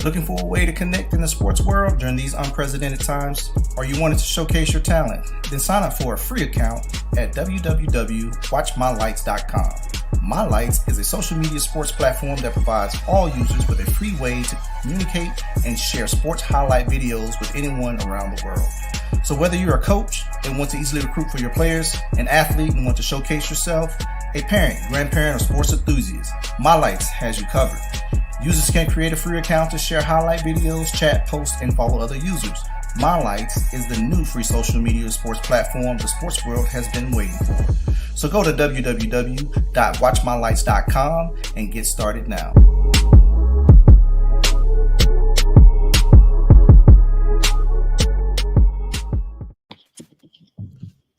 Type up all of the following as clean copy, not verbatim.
Looking for a way to connect in the sports world during these unprecedented times? Or you wanted to showcase your talent? Then sign up for a free account at www.watchmylights.com. My Lights is a social media sports platform that provides all users with a free way to communicate and share sports highlight videos with anyone around the world. So whether you're a coach and want to easily recruit for your players, an athlete and want to showcase yourself, a parent, grandparent, or sports enthusiast, My Lights has you covered. Users can create a free account to share highlight videos, chat, post, and follow other users. My Lights is the new free social media sports platform the sports world has been waiting for. So go to www.watchmylights.com and get started now.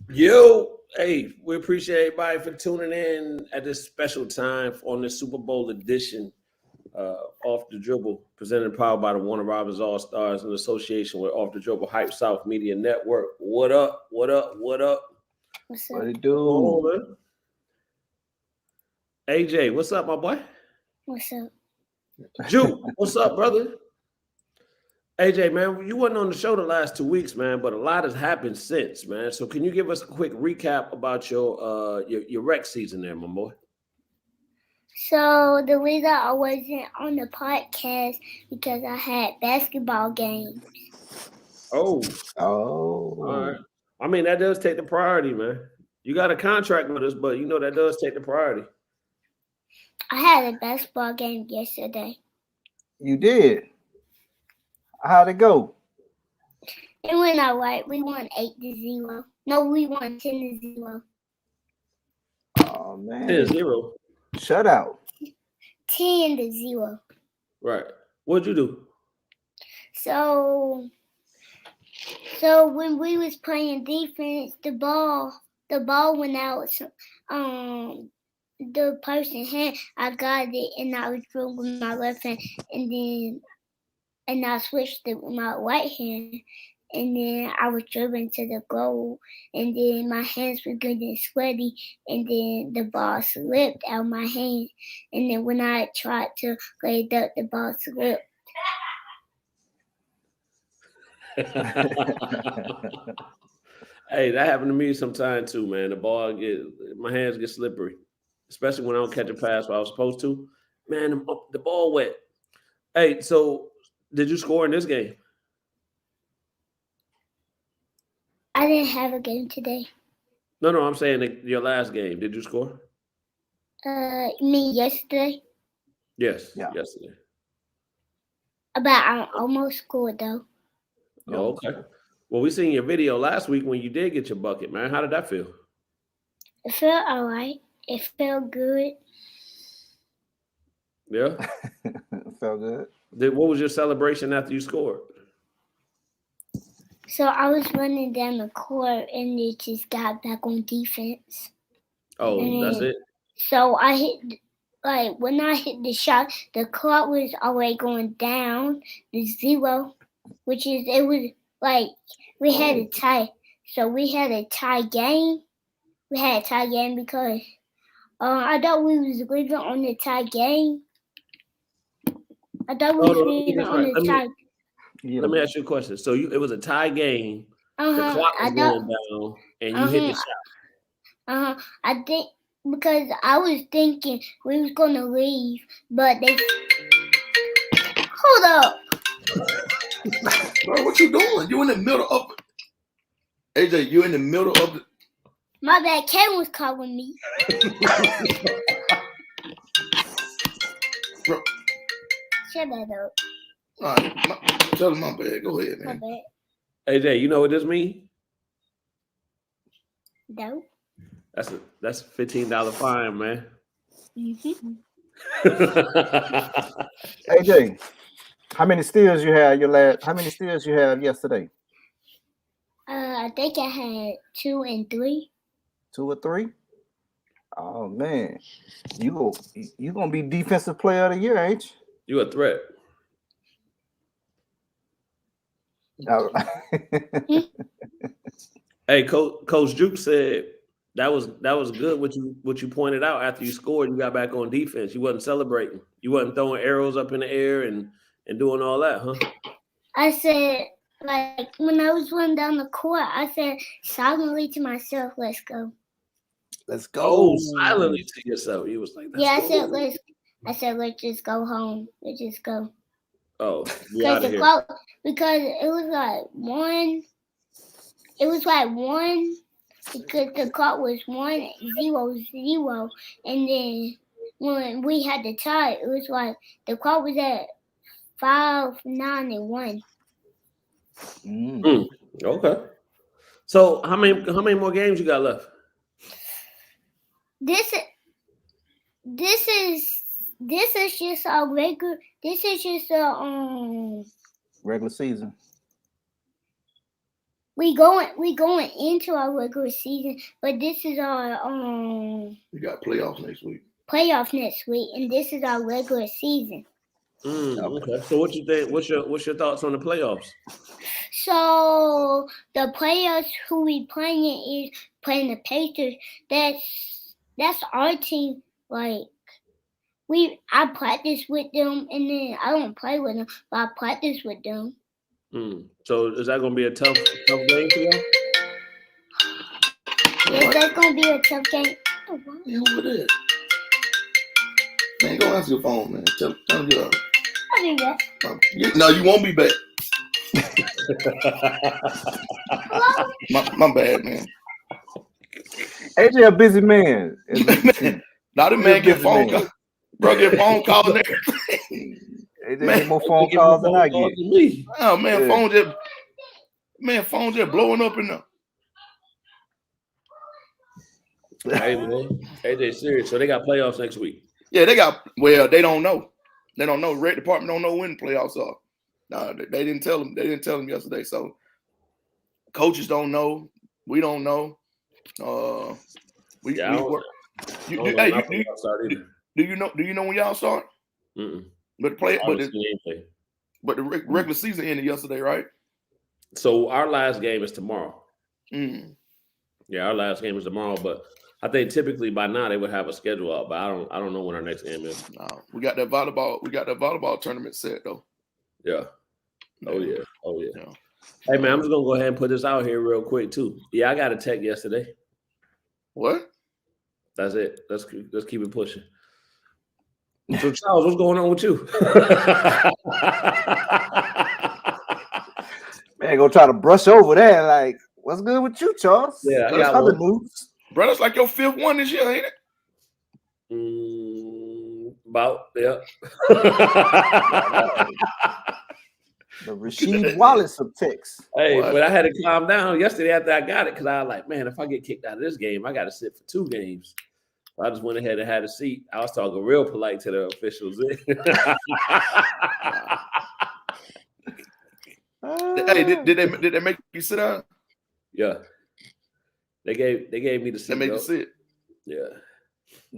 Yo, hey, we appreciate everybody for tuning in at this special time on this Super Bowl edition Off the Dribble, presented and powered by the Warner Robins All-Stars in association with Off the Dribble Hype South Media Network. What up? What up? What up? What's up? What it do? Oh, man. AJ, what's up, my boy? What's up? Juke, what's up, brother? AJ, man, you wasn't on the show the last 2 weeks, man, but a lot has happened since, man. So can you give us a quick recap about your rec season there, my boy? So the reason I wasn't on the podcast because I had basketball games. Oh. Oh. All right. I mean, that does take the priority, man. You got a contract with us, but you know that does take the priority. I had a basketball game yesterday. You did? How'd it go? It went all right. We won 8-0. No, we won 10-0. Oh, man. 10-0. Shutout. 10-0. Right. What'd you do? So when we was playing defense, the ball went out. The person hand, I got it, and I was dribbling with my left hand, and I switched it with my right hand, and then I was dribbling to the goal, and then my hands were getting sweaty, and then the ball slipped out of my hand, and then when I tried to lay it up, the ball slipped. Hey, that happened to me sometime too, man. My hands get slippery, especially when I don't catch a pass where I was supposed to. Man, the ball wet. Hey, so did you score in this game? I didn't have a game today. No, I'm saying your last game. Did you score? You mean yesterday? Yes, Yeah. yesterday. But I almost scored though. Oh, okay. Well, we seen your video last week when you did get your bucket, man. How did that feel? It felt all right. It felt good. Yeah? Felt good. What was your celebration after you scored? So I was running down the court and it just got back on defense. Oh, that's it? So I hit, when I hit the shot, the clock was already going down to 0, which is, it was we had a tie. So we had a tie game. We had a tie game because I thought we was leaving on the tie game. I thought we was leaving on the tie. Let me ask you a question. So it was a tie game. The clock was going down, and you hit the shot. I think because I was thinking we was gonna leave, but they hold up. Bro, what you doing? You in the middle of it. AJ, you in the middle of it. My bad. Ken was calling me. Bro. Shut that up. All right, tell him my bad. Go ahead, man. My bad. AJ, you know what this means? No. That's a $15 fine, man. Mm-hmm. AJ, how many steals you had How many steals you had yesterday? I think I had 2 and 3. 2 or 3? Oh man, you gonna be defensive player of the year, ain't you? You a threat. Hey, Coach Juke said that was good what you pointed out after you scored and you got back on defense. You wasn't celebrating. You wasn't throwing arrows up in the air and and doing all that, huh? I said, like, when I was running down the court, I said silently to myself, let's go. Let's go. Oh, silently to yourself. You was like, Yeah, let's go. I said, let's just go home. Let's just go. Oh, we out of here. Because it was like one. It was like one. Because the clock was 1-0-0, and then when we had the tie, it was like the clock was at 5-9-1. Okay. So how many more games you got left? This is just our regular. This is just a regular season. We going into our regular season, but this is our We got playoffs next week. And this is our regular season. Okay. So what you think? What's your thoughts on the playoffs? So the players who we playing is playing the Pacers. That's our team. Like I practice with them, and then I don't play with them, but I practice with them. So is that gonna be a tough game for y'all? Yes, that's gonna be a tough game. Oh, who it is? Man, go answer your phone, man. Tell him you up. I'll be back. No, you won't be back. my bad, man. AJ a busy man. Now the man get phone calls. Bro, get phone calls and everything. AJ get more phone calls than I get. Oh man, phone just blowing up in there. Hey man, AJ serious. So they got playoffs next week. Yeah, they don't know. They don't know. Rec department don't know when the playoffs are. No, they didn't tell them. They didn't tell them yesterday. So coaches don't know. We don't know. Do you know when y'all start? But the regular season ended yesterday, right? So our last game is tomorrow. Yeah, our last game is tomorrow, but I think typically by now they would have a schedule out, but I don't know when our next game is. No, we got that volleyball tournament set though. Yeah. Oh yeah. Hey man, I'm just gonna go ahead and put this out here real quick too. Yeah, I got a tech yesterday. What? That's it. Let's keep it pushing. So Charles, what's going on with you? Man, go try to brush over that. Like, what's good with you, Charles? Yeah, I got other news. Bro, that's like your fifth one this year, ain't it? About, yeah. The Rasheed Wallace of Tex. Hey, but I had to calm down yesterday after I got it because I was like, man, if I get kicked out of this game, I got to sit for 2 games. So I just went ahead and had a seat. I was talking real polite to the officials. Hey, did they make you sit down? Yeah. They gave me the seat. They made you sit. Yeah.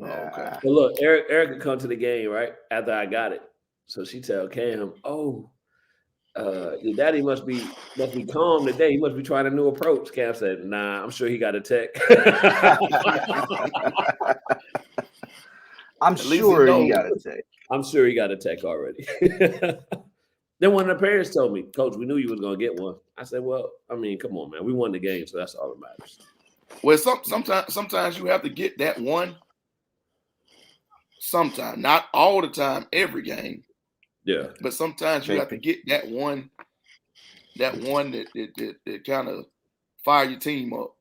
Oh, okay. But look, Erica come to the game right after I got it. So she tell Cam, your daddy must be calm today. He must be trying a new approach. Cam said, nah, I'm sure he got a tech. I'm sure he got a tech. I'm sure he got a tech already. Then one of the parents told me, Coach, we knew you was gonna get one. I said, well, I mean, come on, man. We won the game, so that's all that matters. Well, sometimes you have to get that one. Sometimes, not all the time, every game. Yeah. But sometimes you have to get that one that kind of fire your team up.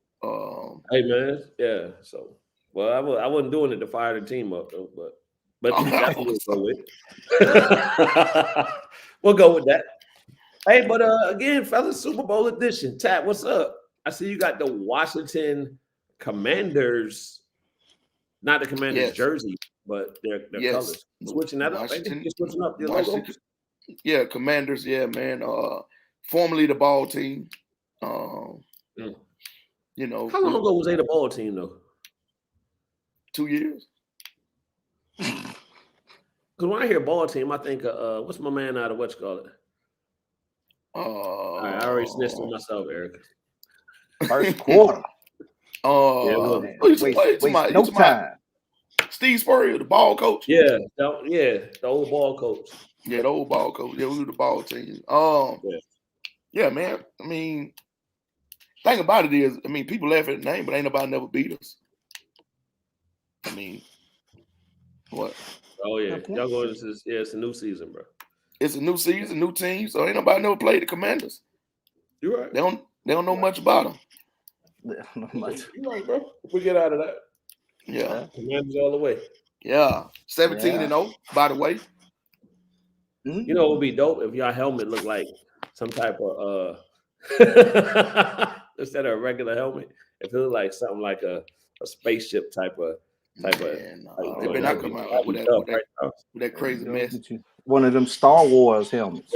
Hey man, yeah. So, well, I wasn't doing it to fire the team up though, but that's what we'll go with. We'll go with that. Hey, but again, fellas, Super Bowl edition. Tat, what's up? I see you got the Washington Commanders, not the Commanders jersey, but their colors. Switching that up. Switching up your logos. Yeah, Commanders. Yeah, man. Formerly the ball team. You know. How long ago was they the ball team though? 2 years. Because when I hear ball team, I think, what's my man out of what you call it? I already snitched on myself, Eric. First quarter. Wait, no time. Steve Spurrier, the ball coach. Yeah, the old ball coach. Yeah, the old ball coach. Yeah, we were the ball team. Yeah, man. I mean, thing about it is, I mean, people laugh at the name, but ain't nobody never beat us. I mean, what? Oh yeah, y'all going into this? Yeah, it's a new season, bro. It's a new season, new team, so ain't nobody never played the Commanders. You're right. They don't know much about them. You're right, bro. We get out of that. Yeah. Commanders all the way. Yeah. 17-0, by the way. You know, it would be dope if y'all helmet looked like some type of instead of a regular helmet, if it looked like something like a spaceship type of. They better not come out with that crazy mess. One of them Star Wars helmets.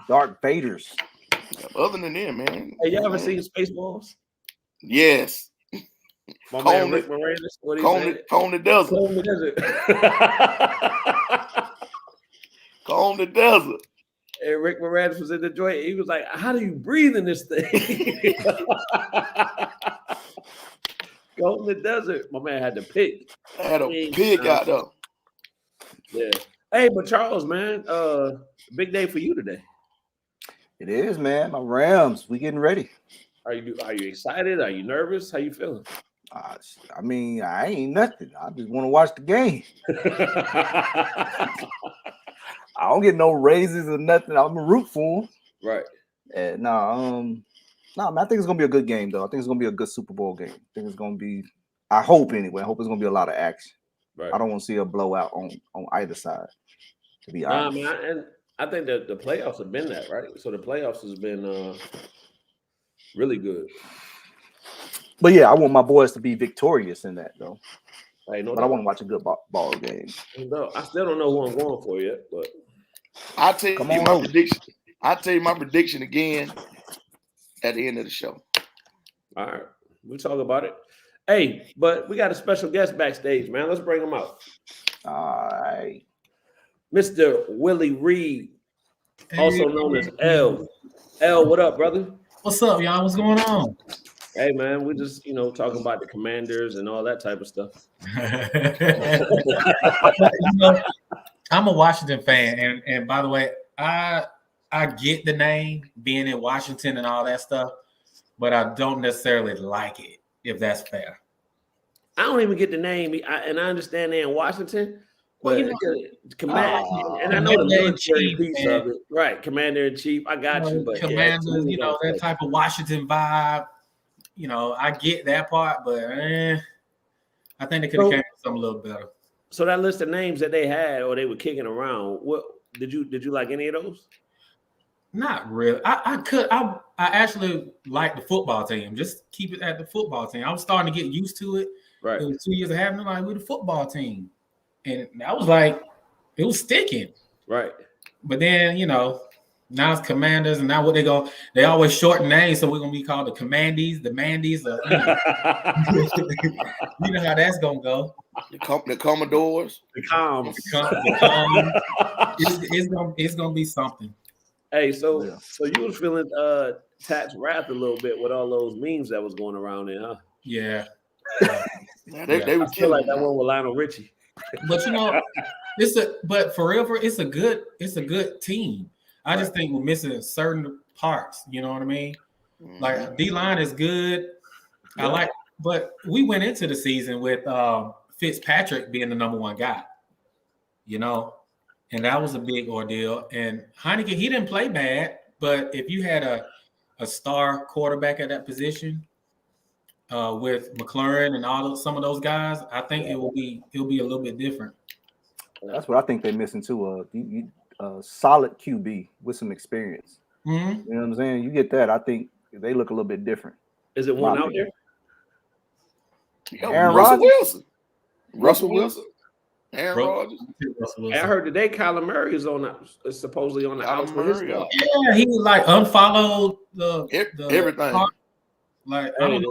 Darth Vader's. Other than that, man. Hey, you ever seen Spaceballs? Yes. My man Rick Moranis, what he said? Comb the desert. Comb the desert. Comb the desert. And Rick Moranis was in the joint. He was like, "How do you breathe in this thing?" Go in the desert. My man had to pick. I had a pig out there. Yeah. Hey, but Charles, man, big day for you today. It is, man. My Rams, we getting ready. Are you excited? Are you nervous? How you feeling? I mean, I ain't nothing. I just want to watch the game. I don't get no raises or nothing. I'm a root for them. Right. And man, I think it's gonna be a good game, though. I think it's gonna be a good Super Bowl game. I think it's gonna be. I hope anyway. I hope it's gonna be a lot of action. Right. I don't want to see a blowout on either side. To be honest, man, and I think that the playoffs have been that, right? So the playoffs has been really good. But yeah, I want my boys to be victorious in that, though. Hey, but I want to watch a good ball game. No, I still don't know who I'm going for yet, but I'll tell you my prediction. I'll tell you my prediction again at the end of the show. All right. We'll talk about it. Hey, but we got a special guest backstage, man. Let's bring him out. All right. Mr. Willie Reid, also known as L. L, what up, brother? What's up, y'all? What's going on? Hey, man, we just, talking about the Commanders and all that type of stuff. I'm a Washington fan, and by the way, I get the name being in Washington and all that stuff, but I don't necessarily like it, if that's fair. I don't even get the name, and I understand they're in Washington. Well, Commander, and I know the military piece of it, right? Commander in Chief, I got you, but Commanders, that type of Washington vibe. I get that part, but I think they could have came with something a little better. So that list of names that they had or they were kicking around, what did you like any of those? Not really. I actually like the football team. Just keep it at the football team. I was starting to get used to it. Right. It was 2 years of having it, like, we're the football team. And I was like, it was sticking. Right. But then, now it's Commanders, and now they always shorten names, so we're gonna be called the Commandees, the Mandies. You know how that's gonna go. The Commodores, the Coms. It's gonna be something. Hey, so you was feeling Tat's wrath a little bit with all those memes that was going around there, huh? Yeah. They would feel like that one with Lionel Richie. But but for real, it's a good team. I just think we're missing certain parts. You know what I mean? Like D-line is good. Yeah. But we went into the season with Fitzpatrick being the number one guy, and that was a big ordeal. And Heineke, he didn't play bad, but if you had a star quarterback at that position with McLaurin and some of those guys, I think it'll be a little bit different. That's what I think they're missing too. Solid QB with some experience. Mm-hmm. You know what I'm saying? You get that. I think they look a little bit different. Is it one out there? Aaron Rodgers. Russell Wilson. Aaron Rodgers. I heard today Kyler Murray is supposedly on the outs for his stuff. Yeah, he was like unfollowed the everything.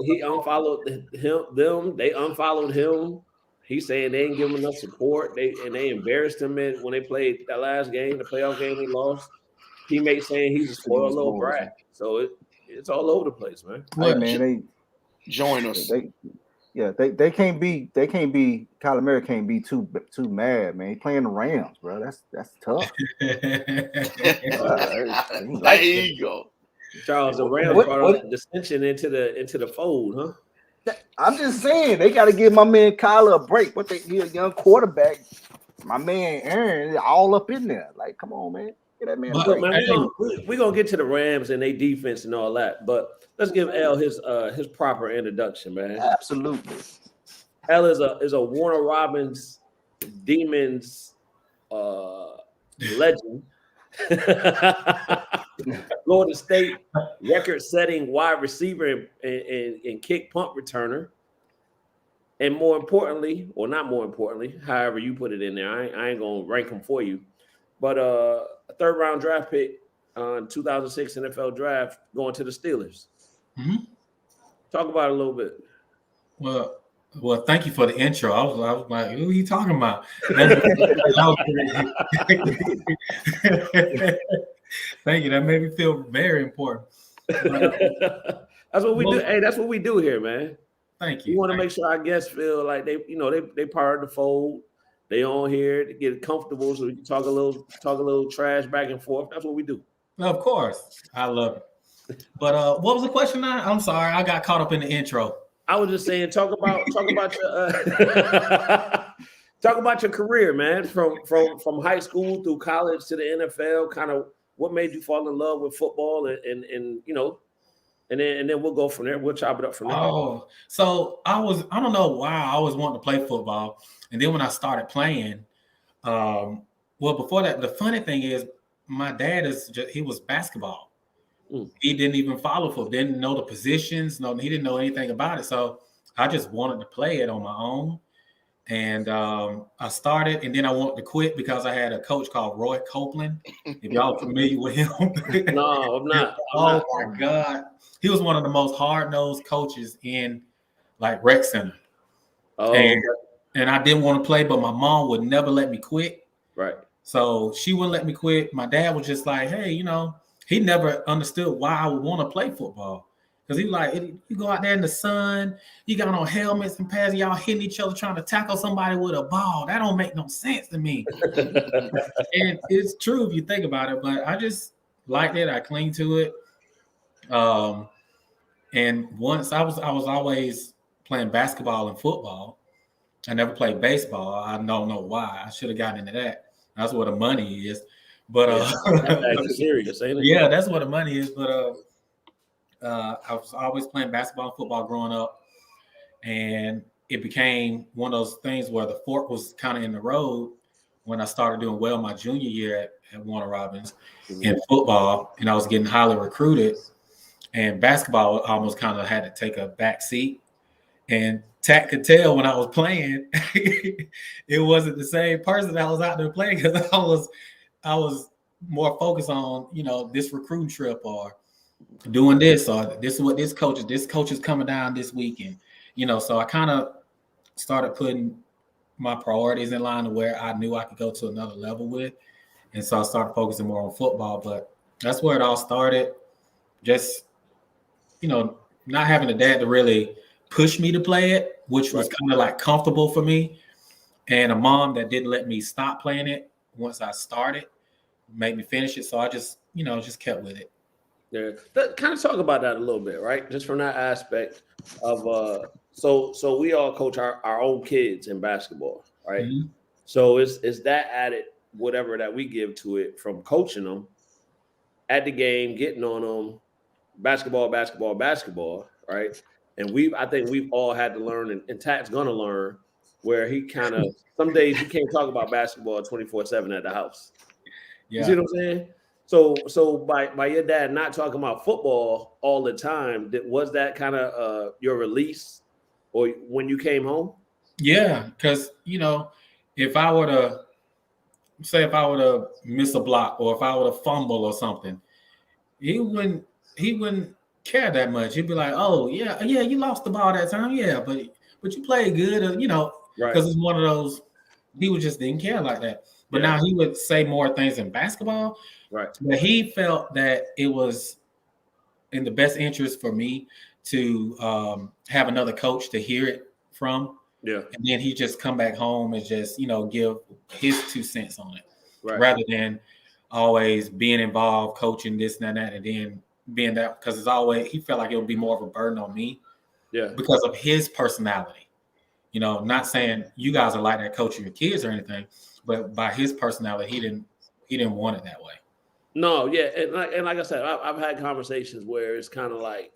He unfollowed them. They unfollowed him. He's saying they ain't giving enough support. They embarrassed him when they played that last game, the playoff game they lost. Teammates saying he's a spoiled little brat. So it's all over the place, man. Hey, man, Join us. Yeah, they can't be Kyler Murray can't be too mad, man. He playing the Rams, bro. That's tough. There you go. Charles, the Rams brought all that dissension into the fold, huh? I'm just saying they got to give my man Kyler a break. What he a young quarterback. My man Aaron all up in there. Like, come on, man. Get that man a break. Man, we're gonna get to the Rams and their defense and all that, but let's give L his proper introduction, man. Absolutely. L is a Warner Robins Demons legend. Florida State record-setting wide receiver and kick punt returner. And more importantly, or not more importantly, however you put it in there, I ain't gonna rank them for you. But a third-round draft pick on 2006 NFL draft going to the Steelers. Mm-hmm. Talk about it a little bit. Well, thank you for the intro. I was like, who are you talking about? Thank you. That made me feel very important. That's what we do. Hey, that's what we do here, man. Thank you. We want to make sure our guests feel like they part of the fold. They on here to get comfortable, so we can talk a little trash back and forth. That's what we do. Of course, I love it. But what was the question now? I'm sorry, I got caught up in the intro. I was just saying, talk about your career, man, from high school through college to the NFL. Kind of what made you fall in love with football, and then we'll go from there. We'll chop it up from there. Oh, so I don't know why I always wanted to play football, and then when I started playing, well, before that, the funny thing is, my dad he was basketball. He didn't even follow football, didn't know the positions. No, he didn't know anything about it. So I just wanted to play it on my own. And I started, and then I wanted to quit because I had a coach called Roy Copeland. If y'all familiar with him. No, I'm not. Oh my God. He was one of the most hard-nosed coaches in like rec center. Oh, and I didn't want to play, but my mom would never let me quit. Right. So she wouldn't let me quit. My dad was just like, hey, he never understood why I would want to play football. Because he was like, you go out there in the sun, you got on helmets and pads, y'all hitting each other trying to tackle somebody with a ball. That don't make no sense to me. And it's true if you think about it, but I just liked it. I cling to it. And once I was always playing basketball and football. I never played baseball. I don't know why. I should have gotten into that. That's where the money is. But that's serious, ain't it? Yeah, that's what the money is. But I was always playing basketball and football growing up, and it became one of those things where the fork was kind of in the road when I started doing well my junior year at Warner Robins in football, and I was getting highly recruited, and basketball almost kind of had to take a back seat. And Tat could tell when I was playing, it wasn't the same person that was out there playing, because I was more focused on, this recruiting trip or doing this, or this is what this coach is coming down this weekend, so I kind of started putting my priorities in line to where I knew I could go to another level with. And so I started focusing more on football, but that's where it all started. Just, not having a dad to really push me to play it, which was kind of like comfortable for me. And a mom that didn't let me stop playing it once I started, made me finish it. So I just, just kept with it. Yeah, kind of talk about that a little bit, right? Just from that aspect of so we all coach our own kids in basketball, right? Mm-hmm. So it's that added whatever that we give to it from coaching them at the game, getting on them, basketball, right? And I think we've all had to learn, and Tat's gonna learn, where he kind of some days you can't talk about basketball 24/7 at the house. Yeah. You see what I'm saying? So by your dad not talking about football all the time, was that kind of your release, or when you came home? Yeah, because if I were to miss a block, or if I were to fumble or something, he wouldn't care that much. He'd be like, "Oh yeah, you lost the ball that time, yeah, but you played good," because it's one of those. He just didn't care like that. But now he would say more things in basketball. Right. But he felt that it was in the best interest for me to have another coach to hear it from. Yeah. And then he just come back home and just, give his 2 cents on it. Right. Rather than always being involved, coaching this and that, and then being that, because it's always, he felt like it would be more of a burden on me. Yeah. Because of his personality. Not saying you guys are like that coaching your kids or anything, but by his personality, he didn't want it that way. No, yeah, and like I said, I've had conversations where it's kind of like,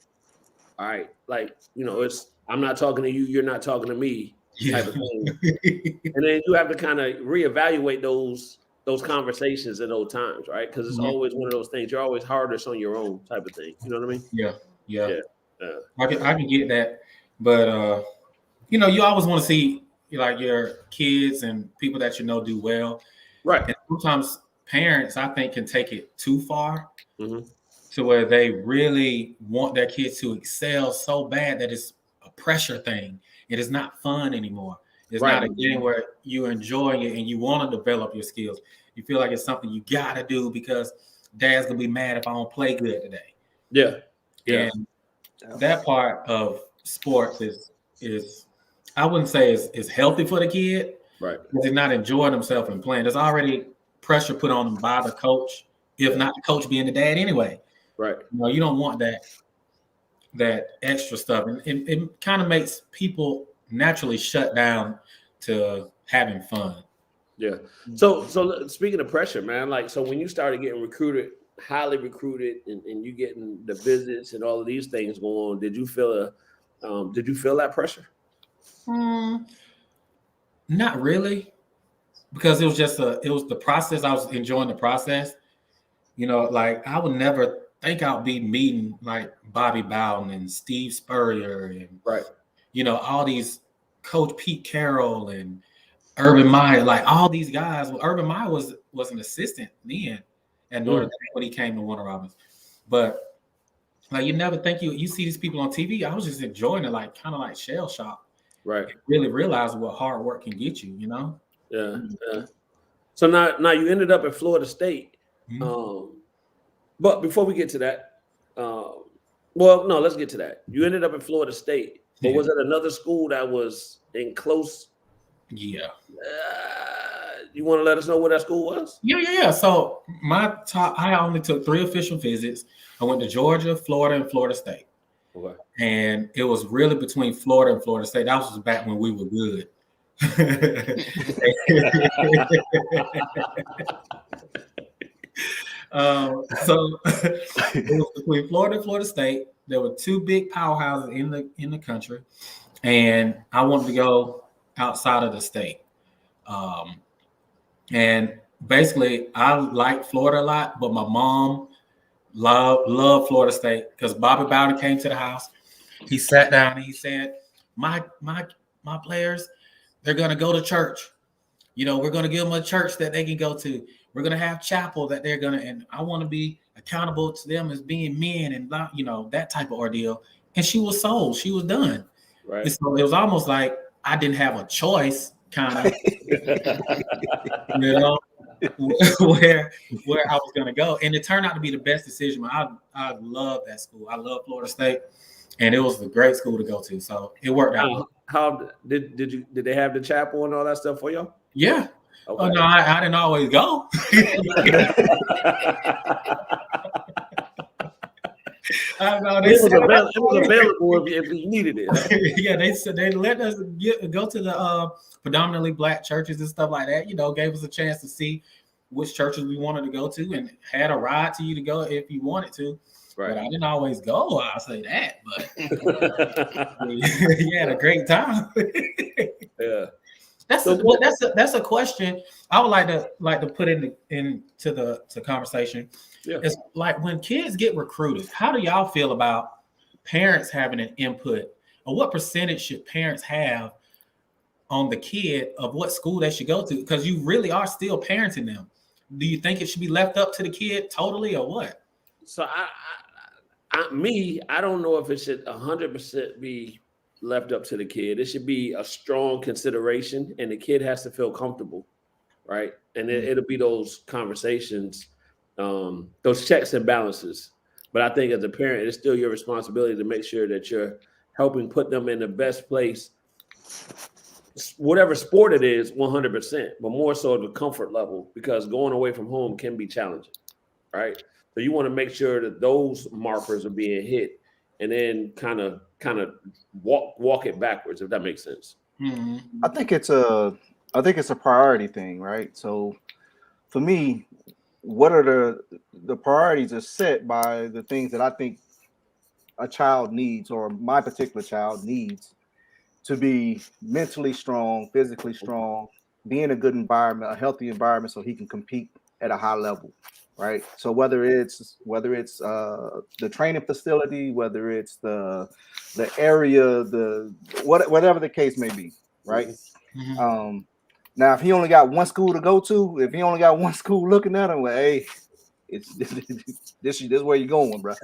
all right, like it's I'm not talking to you, you're not talking to me, type of thing, and then you have to kind of reevaluate those conversations at those times, right? Because it's always one of those things. You're always hardest on your own, type of thing. You know what I mean? Yeah. I can get that, but you always want to see like your kids and people that do well, right? And sometimes parents, I think, can take it too far mm-hmm. to where they really want their kids to excel so bad that it's a pressure thing. It is not fun anymore. It's not a game where you're enjoying it and you want to develop your skills. You feel like it's something you got to do because dad's going to be mad if I don't play good today. Yeah. And that part of sports is I wouldn't say is healthy for the kid. Right. Because they're not enjoying themselves and playing. There's already pressure put on them by the coach, if not the coach being the dad anyway. Right. You don't want that extra stuff. And it kind of makes people naturally shut down to having fun. Yeah. So speaking of pressure, man, like, so when you started getting recruited, highly recruited, and you getting the visits and all of these things going on, did you feel that pressure? Not really, because it was the process. I was enjoying the process. Like I would never think I'd be meeting like Bobby Bowden and Steve Spurrier and all these Coach Pete Carroll and Urban Meyer, like all these guys. Well, Urban Meyer was an assistant then at Notre Dame when he came to Warner Robins. But like you never think you see these people on TV. I was just enjoying it, like kind of like shell shock. Right. Really realize what hard work can get you, Yeah. So now you ended up at Florida State. Mm-hmm. But before we get to that, let's get to that. You ended up at Florida State, but was it another school that was in close? Yeah. You want to let us know where that school was? Yeah. So I only took 3 official visits. I went to Georgia, Florida, and Florida State. Okay. And it was really between Florida and Florida State. That was back when we were good. So it was between Florida and Florida State. There were 2 big powerhouses in the country, and I wanted to go outside of the state. And basically, I liked Florida a lot, but my mom loved Florida State because Bobby Bowden came to the house. He sat down and he said, "My players, they're gonna go to church. We're gonna give them a church that they can go to. We're gonna have chapel that they're gonna, and I want to be accountable to them as being men and that type of ordeal." And she was sold. She was done. Right. And so it was almost like I didn't have a choice, kind of, where I was gonna go, and it turned out to be the best decision. I love that school. I love Florida State, and it was a great school to go to. So it worked out. How did they have the chapel and all that stuff for you? Yeah. Okay. Oh no, I didn't always go. It was available if you needed it. Yeah, they said they let us go to the predominantly Black churches and stuff like that. Gave us a chance to see which churches we wanted to go to, and had a ride to you to go if you wanted to. Right. But I didn't always go. I'll say that, but you had a great time. Yeah. That's a question I would like to put into the conversation. Yeah. It's like when kids get recruited, how do y'all feel about parents having an input, or what percentage should parents have on the kid of what school they should go to? Because you really are still parenting them. Do you think it should be left up to the kid totally, or what? So I don't know if it should 100% be left up to the kid. It should be a strong consideration, and the kid has to feel comfortable, right? And it'll be those conversations, those checks and balances. But I think as a parent, it's still your responsibility to make sure that you're helping put them in the best place whatever sport it is, 100%, but more so the comfort level, because going away from home can be challenging, right? So you want to make sure that those markers are being hit, and then kind of walk it backwards, if that makes sense. Mm-hmm. I think it's a priority thing, right? So for me, what are the priorities are set by the things that I think a child needs, or my particular child needs, to be mentally strong, physically strong, be in a good environment, a healthy environment, so he can compete at a high level, right? So whether it's the training facility, whether it's the area, whatever the case may be, right? Mm-hmm. Now if he only got one school to go to, if he only got one school looking at him, well, hey, this is where you're going, bro.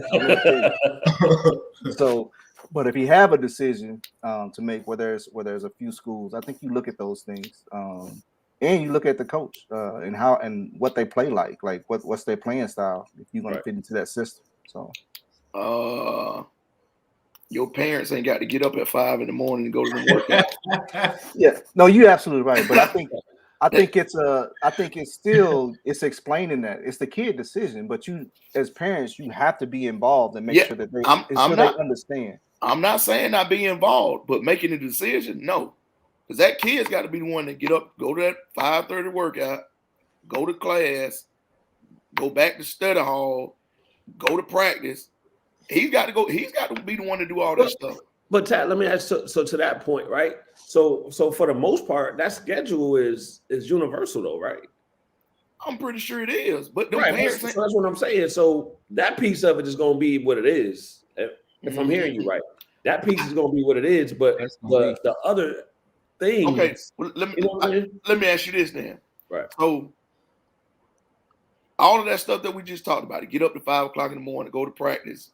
So, but if you have a decision to make, where there's a few schools, I think you look at those things, and you look at the coach and how and what they play like what's their playing style, if you're going to fit into that system. So, your parents ain't got to get up at 5 a.m. and go to the workout. Yeah, no, you're absolutely right. But I think it's explaining that it's the kid decision, but you as parents, you have to be involved and make sure that they understand. I'm not saying not be involved, but making a decision, no. Because that kid's got to be the one to get up, go to that 5:30 workout, go to class, go back to study hall, go to practice. He's got to be the one to do all that stuff. But Tat, let me ask. So to that point, right? So for the most part, that schedule is universal, though, right? I'm pretty sure it is. But right, so that's what I'm saying. So that piece of it is going to be what it is. If I'm hearing you right, that piece is going to be what it is. But the other thing. Okay, well, let me ask you this then. Right. So all of that stuff that we just talked about, to get up to 5 o'clock in the morning, go to practice,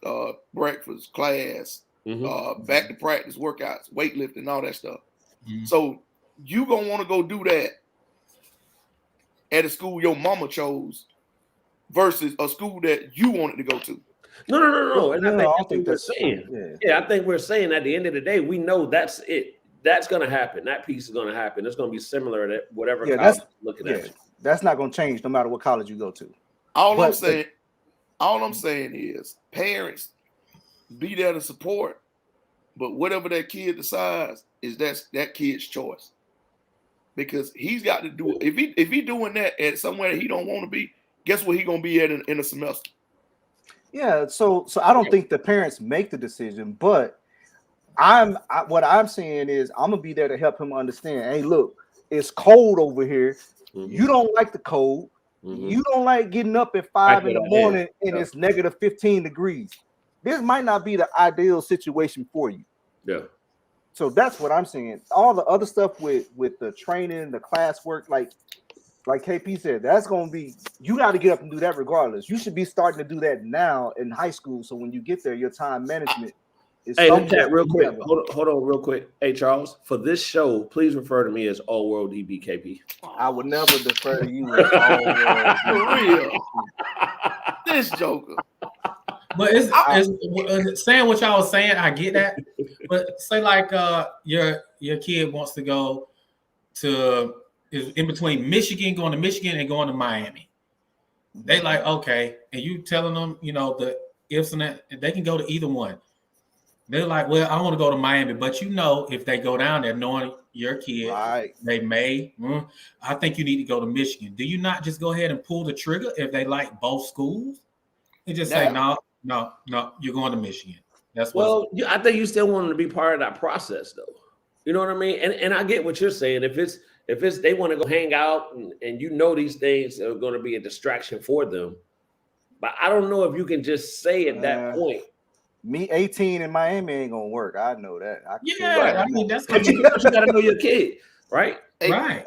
breakfast, class. Back to practice, workouts, weightlifting, all that stuff. Mm-hmm. So you gonna want to go do that at a school your mama chose versus a school that you wanted to go to. No. And I think that's what we're saying. Yeah, I think we're saying at the end of the day, we know that's it. That's gonna happen. That piece is gonna happen. It's gonna be similar to whatever college you're looking at. That's not gonna change no matter what college you go to. All I'm saying is parents be there to support, but whatever that kid decides is that kid's choice, because he's got to do it. If he doing that at somewhere he don't want to be, guess what he gonna be at in a semester? Yeah, so I don't think the parents make the decision, but what I'm saying is I'm gonna be there to help him understand. Hey, look, it's cold over here. Mm-hmm. You don't like the cold. Mm-hmm. You don't like getting up at 5 in the morning and it's negative 15 degrees. This might not be the ideal situation for you. Yeah. So that's what I'm saying. All the other stuff with the training, the classwork, like KP said, that's going to be, you got to get up and do that regardless. You should be starting to do that now in high school. So when you get there, your time management is. Hey, chat real quick. Hold on real quick. Hey, Charles, for this show, please refer to me as All World DB KP. I would never defer to you as All World. For real. This joker. But it's saying what y'all was saying, I get that. But say like your kid wants to go to is in between going to Michigan and going to Miami. They like, okay, and you telling them, the ifs and that, they can go to either one. They're like, well, I want to go to Miami, but if they go down there knowing your kid, right, they may. I think you need to go to Michigan. Do you not just go ahead and pull the trigger if they like both schools? And just say, no, you're going to Michigan. That's what. Well, I think you still want them to be part of that process, though. You know what I mean? And I get what you're saying. If it's they want to go hang out and these things are going to be a distraction for them, but I don't know if you can just say at that point. Me 18 in Miami ain't gonna work. I know that. I mean that's but you got to know your kid, right? Right.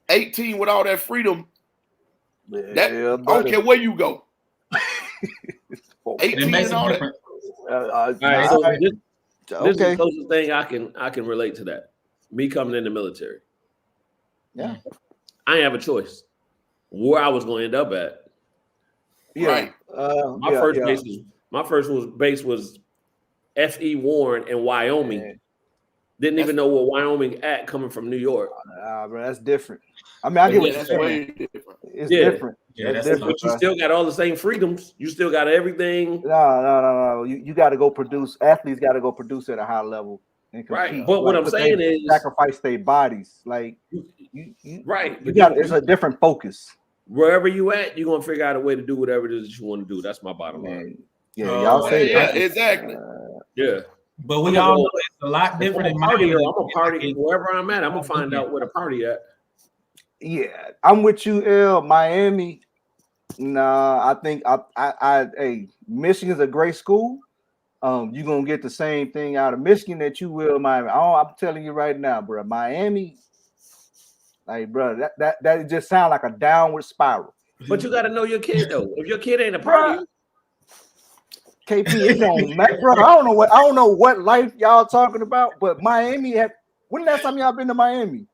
18 with all that freedom. I don't care where you go. 18 and all that. All right, so this is the closest thing I can relate to that. Me coming in the military. Yeah. I didn't have a choice where I was going to end up at. Yeah. Right. My first base was F.E. Warren in Wyoming. Didn't even know where Wyoming at coming from New York. Bro, that's different. I mean, I get what you're saying. Way different. It's different. Yeah, that's that's different. But you still got all the same freedoms. You still got everything. No. You got to go produce. Athletes got to go produce at a high level. And Right. But what I'm saying is sacrifice their bodies. Like you right. You got it's a different focus. Wherever you at, you're gonna figure out a way to do whatever it is that you want to do. That's my bottom line. Yeah, y'all say yeah, exactly. Yeah. But we all know it's a lot different in Miami. Miami. I'm a party wherever I'm at. I'm gonna find out where the party at. Yeah, I'm with you, L. Miami. Nah, I think hey, Michigan's a great school. You're gonna get the same thing out of Michigan that you will Miami. Oh, I'm telling you right now, bro. Miami, like, bro, that just sounds like a downward spiral. But you got to know your kid though. If your kid ain't a party, KP, it don't matter, bro. I don't know what life y'all talking about, but Miami when last time y'all been to Miami?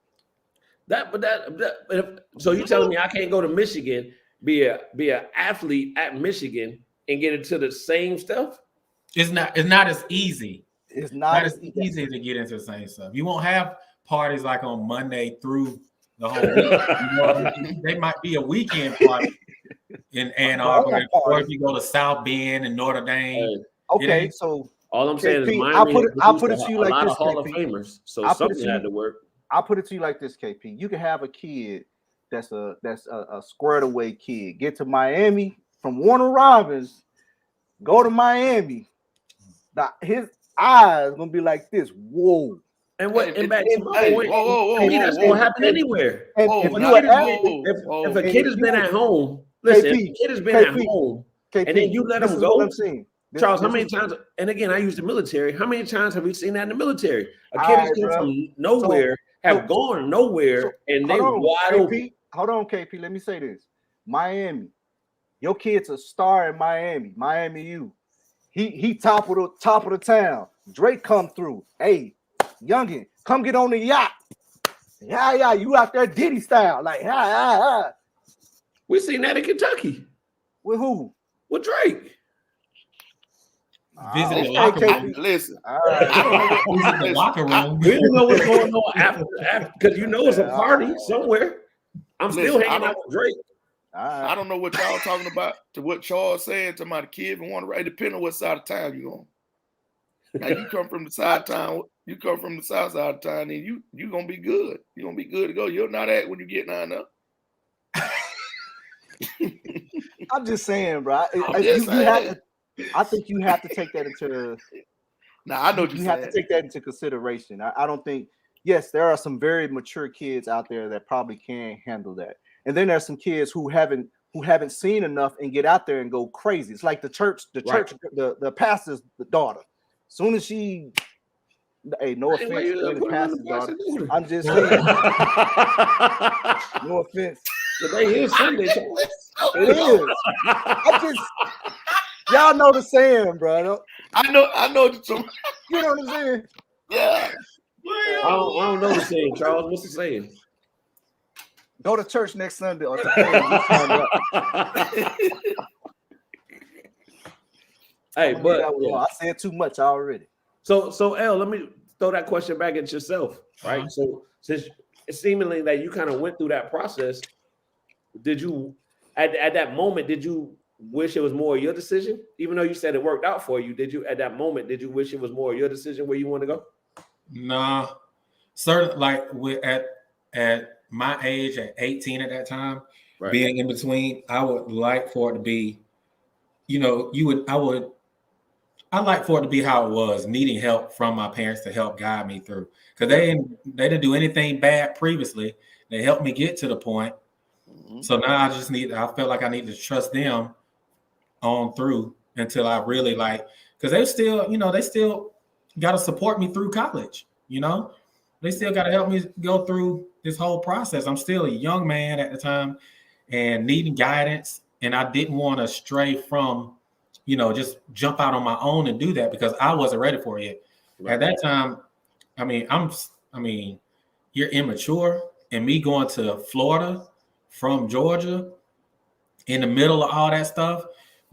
So you telling me I can't go to Michigan, be an athlete at Michigan and get into the same stuff? It's not as easy. It's not as easy to get into the same stuff. You won't have parties like on Monday through the whole week. You know what I mean? They might be a weekend party in Ann Arbor, or if you go to South Bend and Notre Dame. Okay, so all I'm saying is Miami I'll put it to you like this, Hall of Famers. So something had to work. I'll put it to you like this, KP. You can have a kid that's a squared away kid. Get to Miami from Warner Robins, go to Miami. His eyes gonna be like this. Whoa. And back to my point, that's gonna happen anywhere. If a kid has been at home, listen, if a kid has been at home, and then you let him go. Charles, how many times? And again, I use the military. How many times have we seen that in the military? A kid has come from nowhere, gone nowhere, and they wide open. Hold on, KP. Let me say this: Miami, your kid's a star in Miami. Miami U. He top of the town. Drake come through. Hey, youngin, come get on the yacht. Yeah, you out there Diddy style, like We seen that in Kentucky. With who? With Drake. Visit the locker room. Listen, Visit the locker room. We don't know what's going on after because you know it's a party somewhere. I'm still hanging out with Drake. I don't know what y'all talking about. To what Charles saying to my kid and want to ride, depending on what side of town you on. Now you come from the side town, you come from the south side of town, and you gonna be good. You're gonna be good to go. You're not at when you get 9 up. I'm just saying, bro. I think you have to take that into. Now I know what you have to take that into consideration. I don't think. Yes, there are some very mature kids out there that probably can handle that, and then there's some kids who haven't seen enough and get out there and go crazy. It's like the church, the pastor's daughter. As soon as she, hey, no offense to the pastor's daughter, I'm just saying. No offense. Today is Sunday. It is. Y'all know the saying, bro. I know the truth. You know what I'm saying? Yeah. I don't know the saying, Charles. What's the saying? Go to church next Sunday. Or Hey, but I said too much already. So L, let me throw that question back at yourself, right? So since it's seemingly that you kind of went through that process, did you at that moment did you wish it was more your decision? Even though you said it worked out for you, did you at that moment did you wish it was more your decision where you want to go? Nah, certainly. Like at my age, at 18 at that time, being in between, I would like for it to be, I'd like for it to be how it was, needing help from my parents to help guide me through. Because they didn't do anything bad previously. They helped me get to the point. Mm-hmm. So now I felt like I need to trust them on through until I really because they still got to support me through college. They still got to help me go through this whole process. I'm still a young man at the time and needing guidance. And I didn't want to stray from, just jump out on my own and do that because I wasn't ready for it yet. Right. At that time, you're immature, and me going to Florida from Georgia in the middle of all that stuff,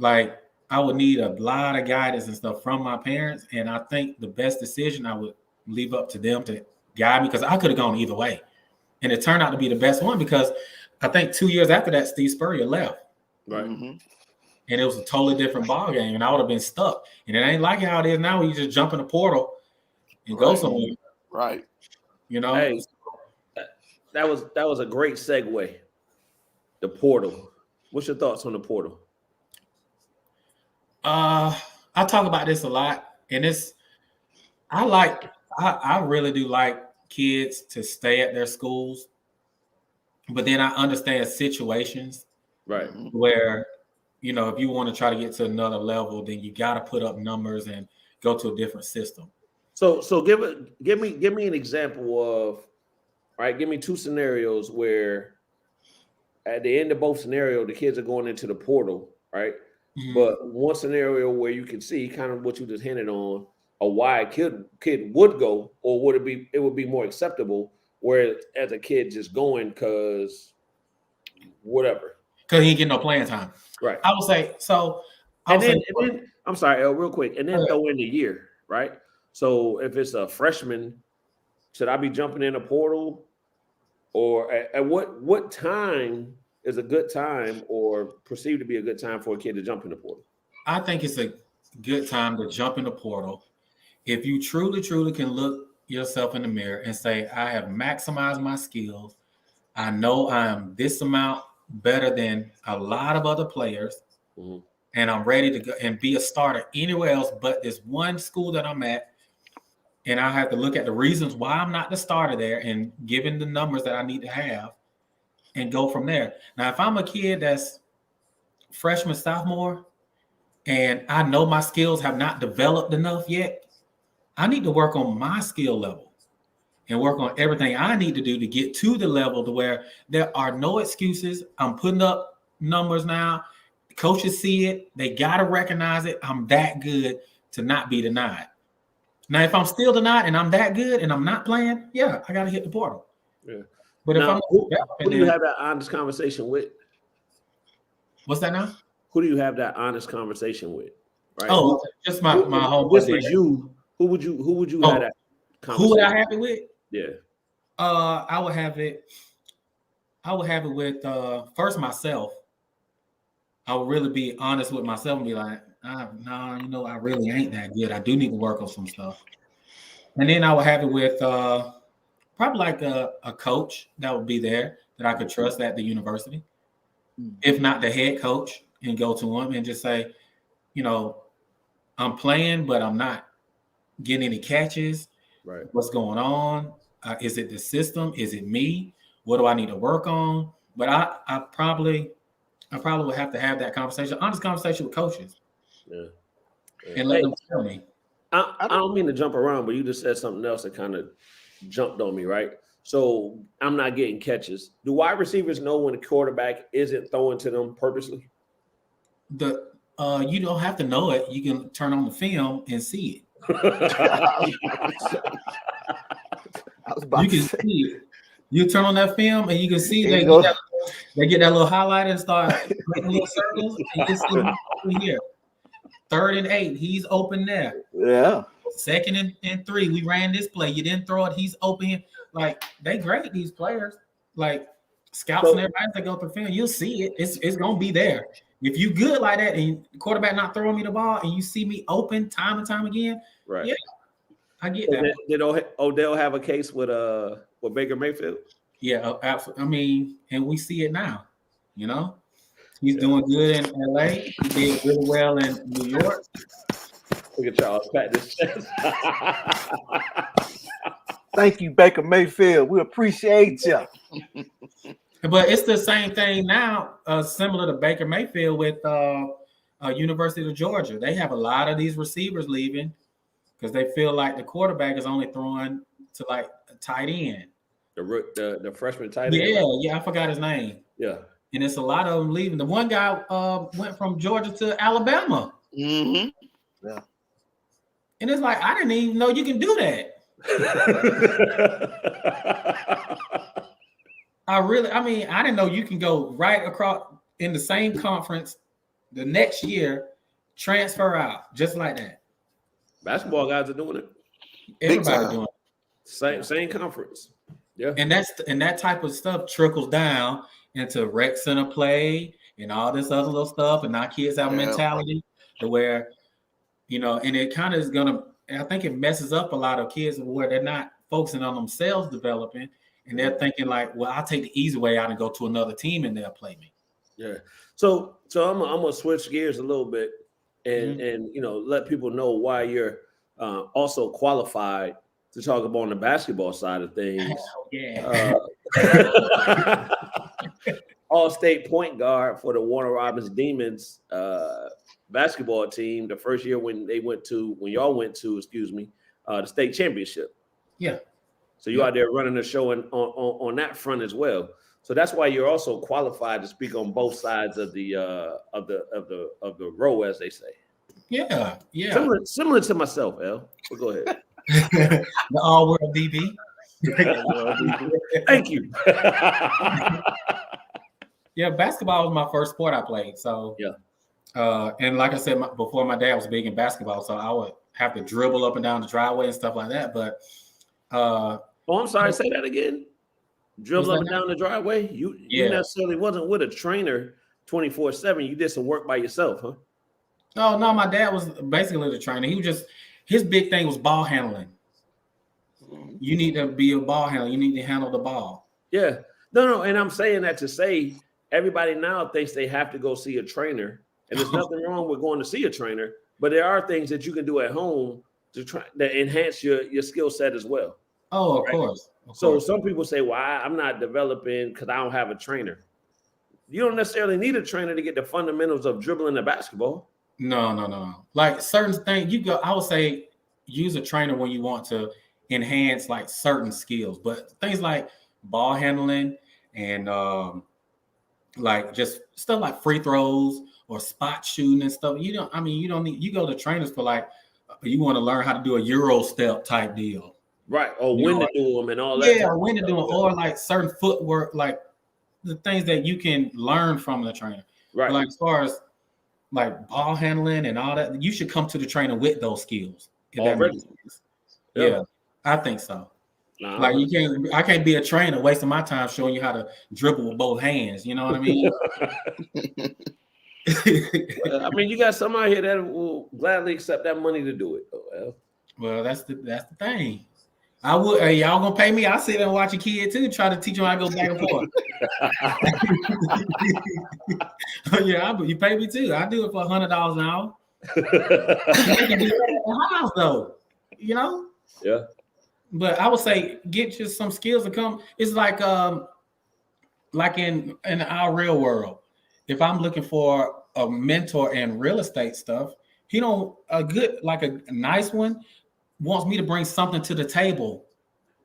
I would need a lot of guidance and stuff from my parents. And I think the best decision I would leave up to them to guide me because I could have gone either way. And it turned out to be the best one because I think 2 years after that, Steve Spurrier left. Right. And it was a totally different ball game, and I would have been stuck. And it ain't like how it is now where you just jump in the portal and go somewhere. Right. You know? Hey, that was a great segue. The portal. What's your thoughts on the portal? I talk about this a lot, and I really do like kids to stay at their schools, but then I understand situations Right. where, you know, if you want to try to get to another level, then you got to put up numbers and go to a different system. So give me an example of, right? Give me two scenarios where at the end of both scenarios, the kids are going into the portal, right? Mhm. But one scenario where you can see kind of what you just hinted on, a why kid would go, or would it would be more acceptable, where as a kid just going because whatever. Because he ain't getting no playing time. Right. I would say so. And then I'm sorry, real quick, and then Okay. throw in the year, right? So if it's a freshman, should I be jumping in a portal, or at what time is a good time, or perceived to be a good time for a kid to jump in the portal? I think it's a good time to jump in the portal if you truly can look yourself in the mirror and say, I have maximized my skills. I know I am this amount better than a lot of other players, and I'm ready to go and be a starter anywhere else but this one school that I'm at. And I have to look at the reasons why I'm not the starter there and given the numbers that I need to have and go from there. Now, if I'm a kid that's freshman, sophomore, and I know my skills have not developed enough yet, I need to work on my skill level and work on everything I need to do to get to the level to where there are no excuses. I'm putting up numbers now. Coaches see it. They got to recognize it. I'm that good to not be denied. Now, if I'm still denied and I'm that good and I'm not playing, yeah, I got to hit the portal. Yeah. But now, if who do you have that honest conversation with? What's that now? Who do you have that honest conversation with? Right. Oh, just my home. This was you. Who would you have that conversation? Who would I have it with? Yeah. I would have it with first myself. I would really be honest with myself and be like, no, you know, I really ain't that good. I do need to work on some stuff. And then I would have it with probably like a coach that would be there that I could trust at the university. If not the head coach, and go to him and just say, you know, I'm playing, but I'm not getting any catches. Right. What's going on? Is it the system? Is it me? What do I need to work on? But I probably would have to have that conversation, honest conversation with coaches. Yeah. And let them tell me. I don't mean to jump around, but you just said something else that kind of jumped on me, right? So I'm not getting catches. Do wide receivers know when a quarterback isn't throwing to them purposely? You don't have to know it. You can turn on the film and see it. You can see it. You turn on that film and you can see they get that little highlight and start making little circles. And you can see here. 3rd and 8, he's open there. Yeah. 2nd and 3, we ran this play. You didn't throw it. He's open. Like, they great, these players. Like, scouts and everybody that go through film, you'll see it. It's going to be there. If you good like that and the quarterback not throwing me the ball and you see me open time and time again, right? Yeah, I get that. Did Odell have a case with Baker Mayfield? Yeah, absolutely. I mean, and we see it now. You know, he's doing good in LA. He did really well in New York. Look at Charles pat this chest. Thank you, Baker Mayfield. We appreciate you. But it's the same thing now, similar to Baker Mayfield with University of Georgia. They have a lot of these receivers leaving because they feel like the quarterback is only throwing to like a tight end. The freshman tight end. Yeah, I forgot his name. Yeah. And it's a lot of them leaving. The one guy went from Georgia to Alabama. Mm-hmm. Yeah. And it's like, I didn't even know you can do that. I didn't know you can go right across in the same conference the next year, transfer out just like that. Basketball guys are doing it. Everybody doing it. Same conference. Yeah. And that type of stuff trickles down into rec center play and all this other little stuff, and our kids have a mentality to where, and it kind of is gonna. I think it messes up a lot of kids where they're not focusing on themselves developing, and they're thinking like, well, I'll take the easy way out and go to another team and they'll play me. Yeah. So I'm gonna switch gears a little bit and let people know why you're also qualified to talk about on the basketball side of things. Yeah. All-state point guard for the Warner Robins Demons basketball team the first year when y'all went to the state championship. Yeah. So you're out there running the show on that front as well. So that's why you're also qualified to speak on both sides of the row, as they say. Yeah. Similar to myself, L. But go ahead. The all-world DB. Thank you. Yeah, basketball was my first sport I played. So and like I said before, my dad was big in basketball, so I would have to dribble up and down the driveway and stuff like that. But I'm sorry, say that again. Dribble up and down the driveway. You necessarily wasn't with a trainer 24/7. You did some work by yourself, huh? Oh no, my dad was basically the trainer. He was just his big thing was ball handling. You need to be a ball handler. You need to handle the ball. Yeah. No, and I'm saying that to say everybody now thinks they have to go see a trainer, and there's nothing wrong with going to see a trainer, but there are things that you can do at home to try that enhance your skill set as well. Oh, of course. So some people say, well, I'm not developing because I don't have a trainer. You don't necessarily need a trainer to get the fundamentals of dribbling the basketball. No. Like certain things, I would say use a trainer when you want to enhance like certain skills, but things like ball handling and like just stuff like free throws or spot shooting and stuff. You don't need, you go to trainers for like, you want to learn how to do a Euro step type deal. Right. Or when to do them and all that. Yeah, when to do them, or like certain footwork, like the things that you can learn from the trainer. Right. But like as far as like ball handling and all that, you should come to the trainer with those skills. Yeah, I think so. Nah, like I can't be a trainer wasting my time showing you how to dribble with both hands. You know what I mean? I mean, you got somebody here that will gladly accept that money to do it. Well, that's the thing. I would. Hey, y'all gonna pay me? I sit there and watch a kid too, try to teach them how to go back and forth. Yeah, you pay me too. I do it for $100 an hour. You can do that at the house though, Yeah. But I would say get just some skills to come. It's like in our real world. If I'm looking for a mentor in real estate stuff, a nice one wants me to bring something to the table,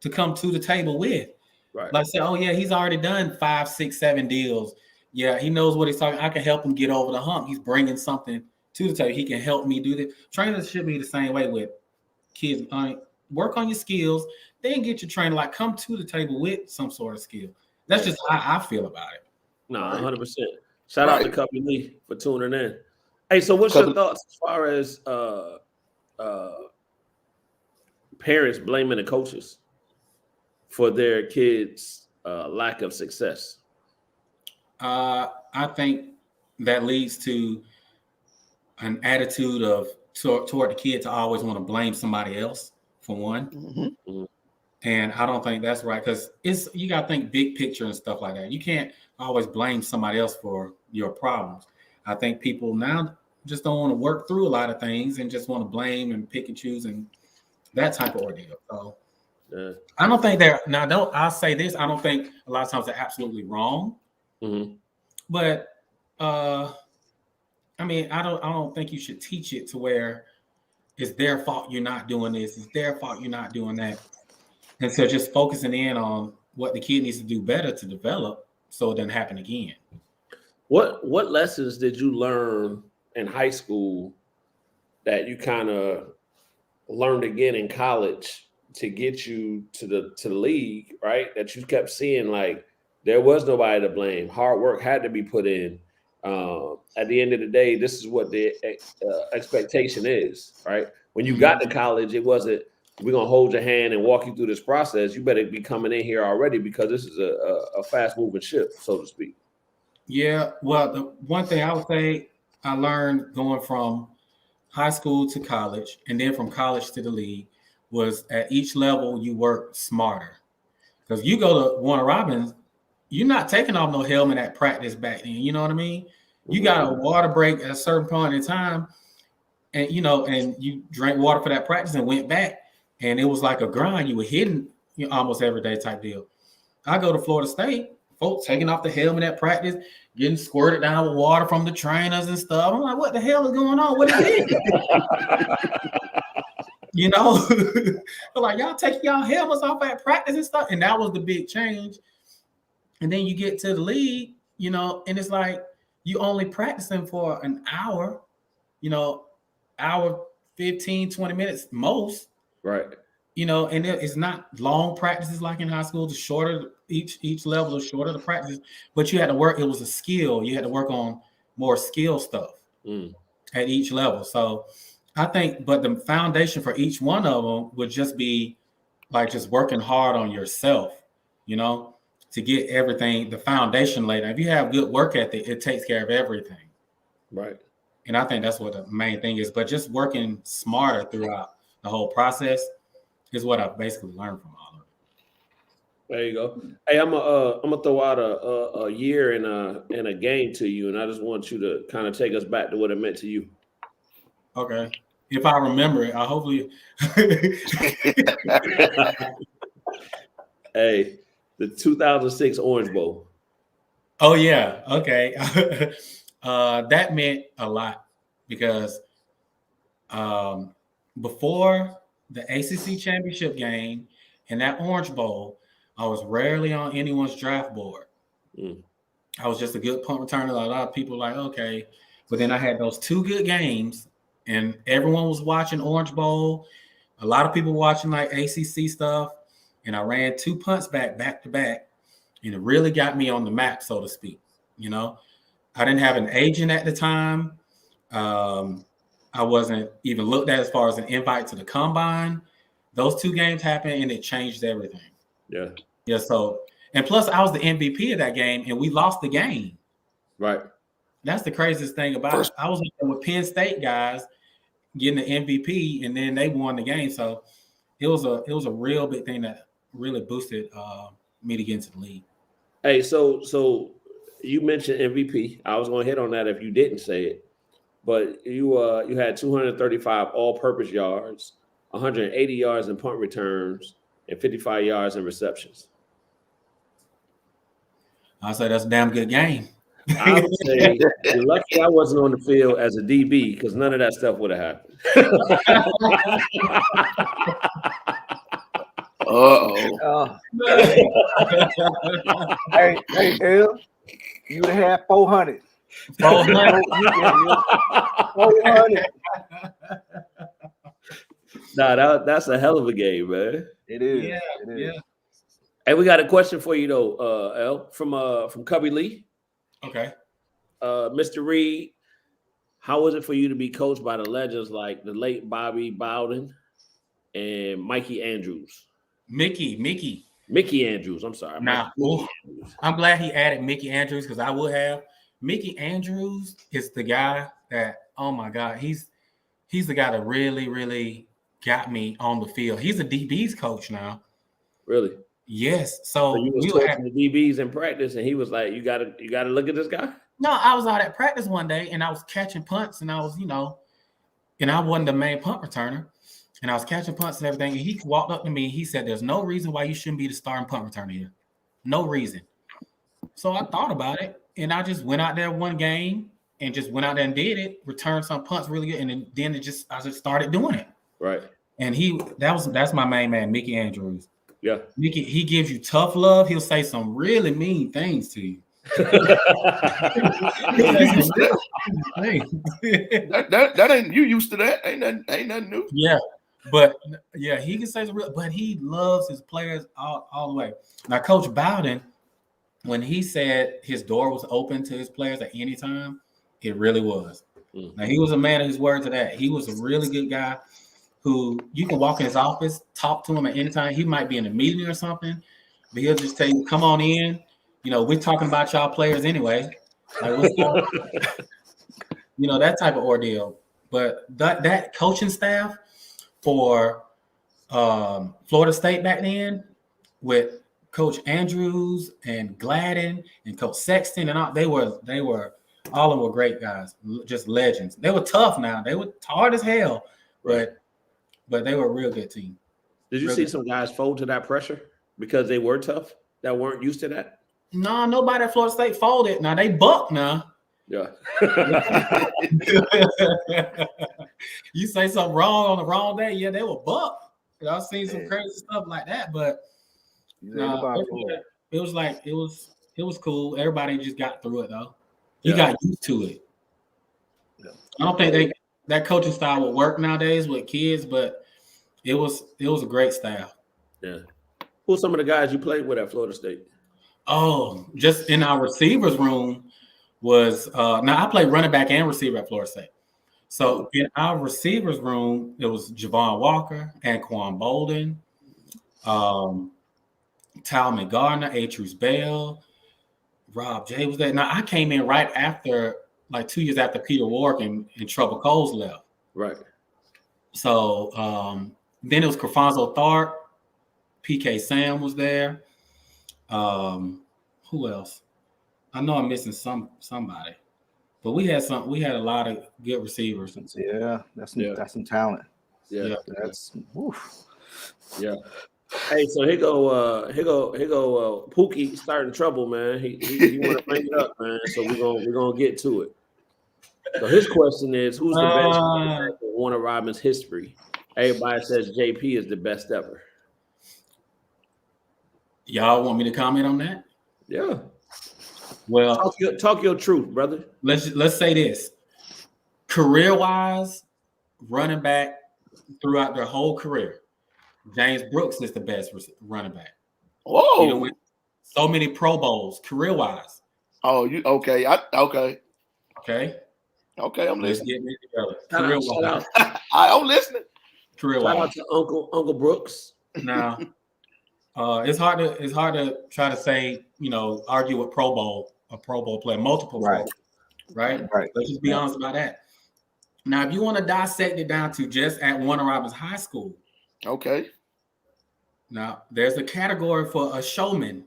to come to the table with. Right. Like say, oh yeah, he's already done 5, 6, 7 deals. Yeah, he knows what he's talking. I can help him get over the hump. He's bringing something to the table. He can help me do this. Trainers should be the same way with kids. Work on your skills, then get your trainer. Like come to the table with some sort of skill. That's just how I feel about it. No, 100%. Shout out to Cuppy Lee for tuning in. Hey, so what's your thoughts as far as parents blaming the coaches for their kids' lack of success? I think that leads to an attitude of toward the kid to always want to blame somebody else for one. Mm-hmm. And I don't think that's right, because you got to think big picture and stuff like that. You can't always blame somebody else for your problems. I think people now just don't want to work through a lot of things and just want to blame and pick and choose and that type of ordeal. So I don't think I'll say this. I don't think a lot of times they're absolutely wrong. Mm-hmm. But I don't think you should teach it to where it's their fault you're not doing this. It's their fault you're not doing that. And so just focusing in on what the kid needs to do better to develop so it doesn't happen again. What lessons did you learn in high school that you kind of learned again in college to get you to the league, right? That you kept seeing like there was nobody to blame. Hard work had to be put in. At the end of the day, this is what the expectation is, right? When you got to college, it wasn't, we're gonna hold your hand and walk you through this process. You better be coming in here already because this is a fast moving ship, so to speak. Yeah. Well, the one thing I would say I learned going from high school to college, and then from college to the league, was at each level you work smarter. Because you go to Warner Robins, you're not taking off no helmet at practice back then. You know what I mean? You got a water break at a certain point in time, and and you drank water for that practice and went back, and it was like a grind. You were hitting almost every day type deal. I go to Florida State, folks taking off the helmet at practice, getting squirted down with water from the trainers and stuff. I'm like, what the hell is going on? What is it? Like, y'all take y'all helmets off at practice and stuff. And that was the big change. And then you get to the league, and it's like you only practicing for an hour, hour, 15, 20 minutes most. Right. And it's not long practices like in high school. The shorter each level is shorter the practice, but you had to work. It was a skill. You had to work on more skill stuff at each level. So I think, but the foundation for each one of them would just be like just working hard on yourself, to get everything, the foundation laid. If you have good work ethic, it takes care of everything. Right. And I think that's what the main thing is. But just working smarter throughout the whole process is what I basically learned from all of it. There you go. Hey, I'm gonna throw out a year and a game to you, and I just want you to kind of take us back to what it meant to you. Okay. If I remember it, I hopefully. Hey, the 2006 Orange Bowl. Oh yeah. Okay. That meant a lot because before the ACC championship game and that Orange Bowl, I was rarely on anyone's draft board. I was just a good punt returner. A lot of people were like, okay. But then I had those two good games and everyone was watching Orange Bowl. A lot of people watching like ACC stuff. And I ran 2 punts back to back. And it really got me on the map, so to speak. I didn't have an agent at the time. I wasn't even looked at as far as an invite to the combine. Those 2 games happened and it changed everything. Yeah. Yeah. So, and plus I was the MVP of that game and we lost the game. Right. That's the craziest thing about it. I was with Penn State guys getting the MVP and then they won the game. So it was a real big thing that really boosted me to get into the league. Hey, so you mentioned MVP. I was going to hit on that if you didn't say it, but you had 235 all-purpose yards, 180 yards in punt returns, and 55 yards in receptions. I say that's a damn good game. I would say you're lucky I wasn't on the field as a DB because none of that stuff would have happened. Uh-oh. Hey, L, you would have had 400. 400. Nah, that's a hell of a game, man. It is. Yeah, it is. yeah. Hey, we got a question for you though, L, from Cubby Lee. Okay. Mr. Reid, how was it for you to be coached by the legends like the late Bobby Bowden and Mikey Andrews? Mickey Andrews. I'm sorry. Now, I'm glad he added Mickey Andrews because I would have. Mickey Andrews is the guy that, oh my God, he's the guy that really, really got me on the field. He's a DB's coach now. Really? Yes. So you was coaching the DBs in practice, and he was like, "You gotta look at this guy." No, I was out at practice one day, and I was catching punts, and I was, and I wasn't the main punt returner, and I was catching punts and everything. And he walked up to me. He said, "There's no reason why you shouldn't be the starting punt returner here. No reason." So I thought about it, and I just went out there one game and just went out there and did it. Returned some punts really good, and then I just started doing it. Right. And that's my main man, Mickey Andrews. Yeah. Mickey, he gives you tough love. He'll say some really mean things to you. that ain't you used to that. Ain't nothing new. Yeah. But yeah, he can say some real, but he loves his players all the way. Now, Coach Bowden, when he said his door was open to his players at any time, it really was. Now, he was a man of his word to that. He was a really good guy who you can walk in his office, talk to him at any time. He might be in a meeting or something, but he'll just tell you, "Come on in. You know, we're talking about y'all players anyway." Like, what's going on? You know, that type of ordeal. But that coaching staff for Florida State back then, with Coach Andrews and Gladden and Coach Sexton and all, they were all of them were great guys, just legends. They were tough. Now they were hard as hell, but they were a real good team. Did you see some guys fold to that pressure because they were tough that weren't used to that? No, nobody at Florida State folded. Now they buck now. Yeah. You say something wrong on the wrong day, yeah, they will buck. I've seen some crazy stuff like that, but it was cool. Everybody just got through it though. You got used to it. Yeah. I don't think that coaching style will work nowadays with kids, but it was a great style. Yeah. Who's some of the guys you played with at Florida State? Oh, just in our receivers room was now I played running back and receiver at Florida State. So in our receivers room, it was Javon Walker, Anquan Bolden, Talman Gardner, Atrus Bell, Rob J was there. Now I came in right after, like 2 years after Peter Warrick and Trouble Coles left. Right. So then it was Kerfonso Tharp, PK Sam was there. Who else? I know I'm missing somebody, but we had a lot of good receivers. Yeah, that's some talent. Yeah, that's oof. Yeah. Hey, so here go Pookie starting trouble, man. He want to bring it up, man. So we're gonna get to it. So his question is, who's the best quarterback in Warner Robins history? Everybody says JP is the best ever. Y'all want me to comment on that? Yeah. Well, talk your truth, brother. Let's say this. Career-wise, running back throughout their whole career, James Brooks is the best running back. Whoa. So many Pro Bowls, career-wise. Oh, you okay. Okay. Okay, I'm listening. Career-wise. I'm listening. Career-wise. Shout out to Uncle Brooks. Now, it's hard to try to say, argue with a Pro Bowl player, multiple Pro Bowls, right? Let's just be honest about that. Now, if you want to dissect it down to just at Warner Robins High School, okay. Now, there's a category for a showman,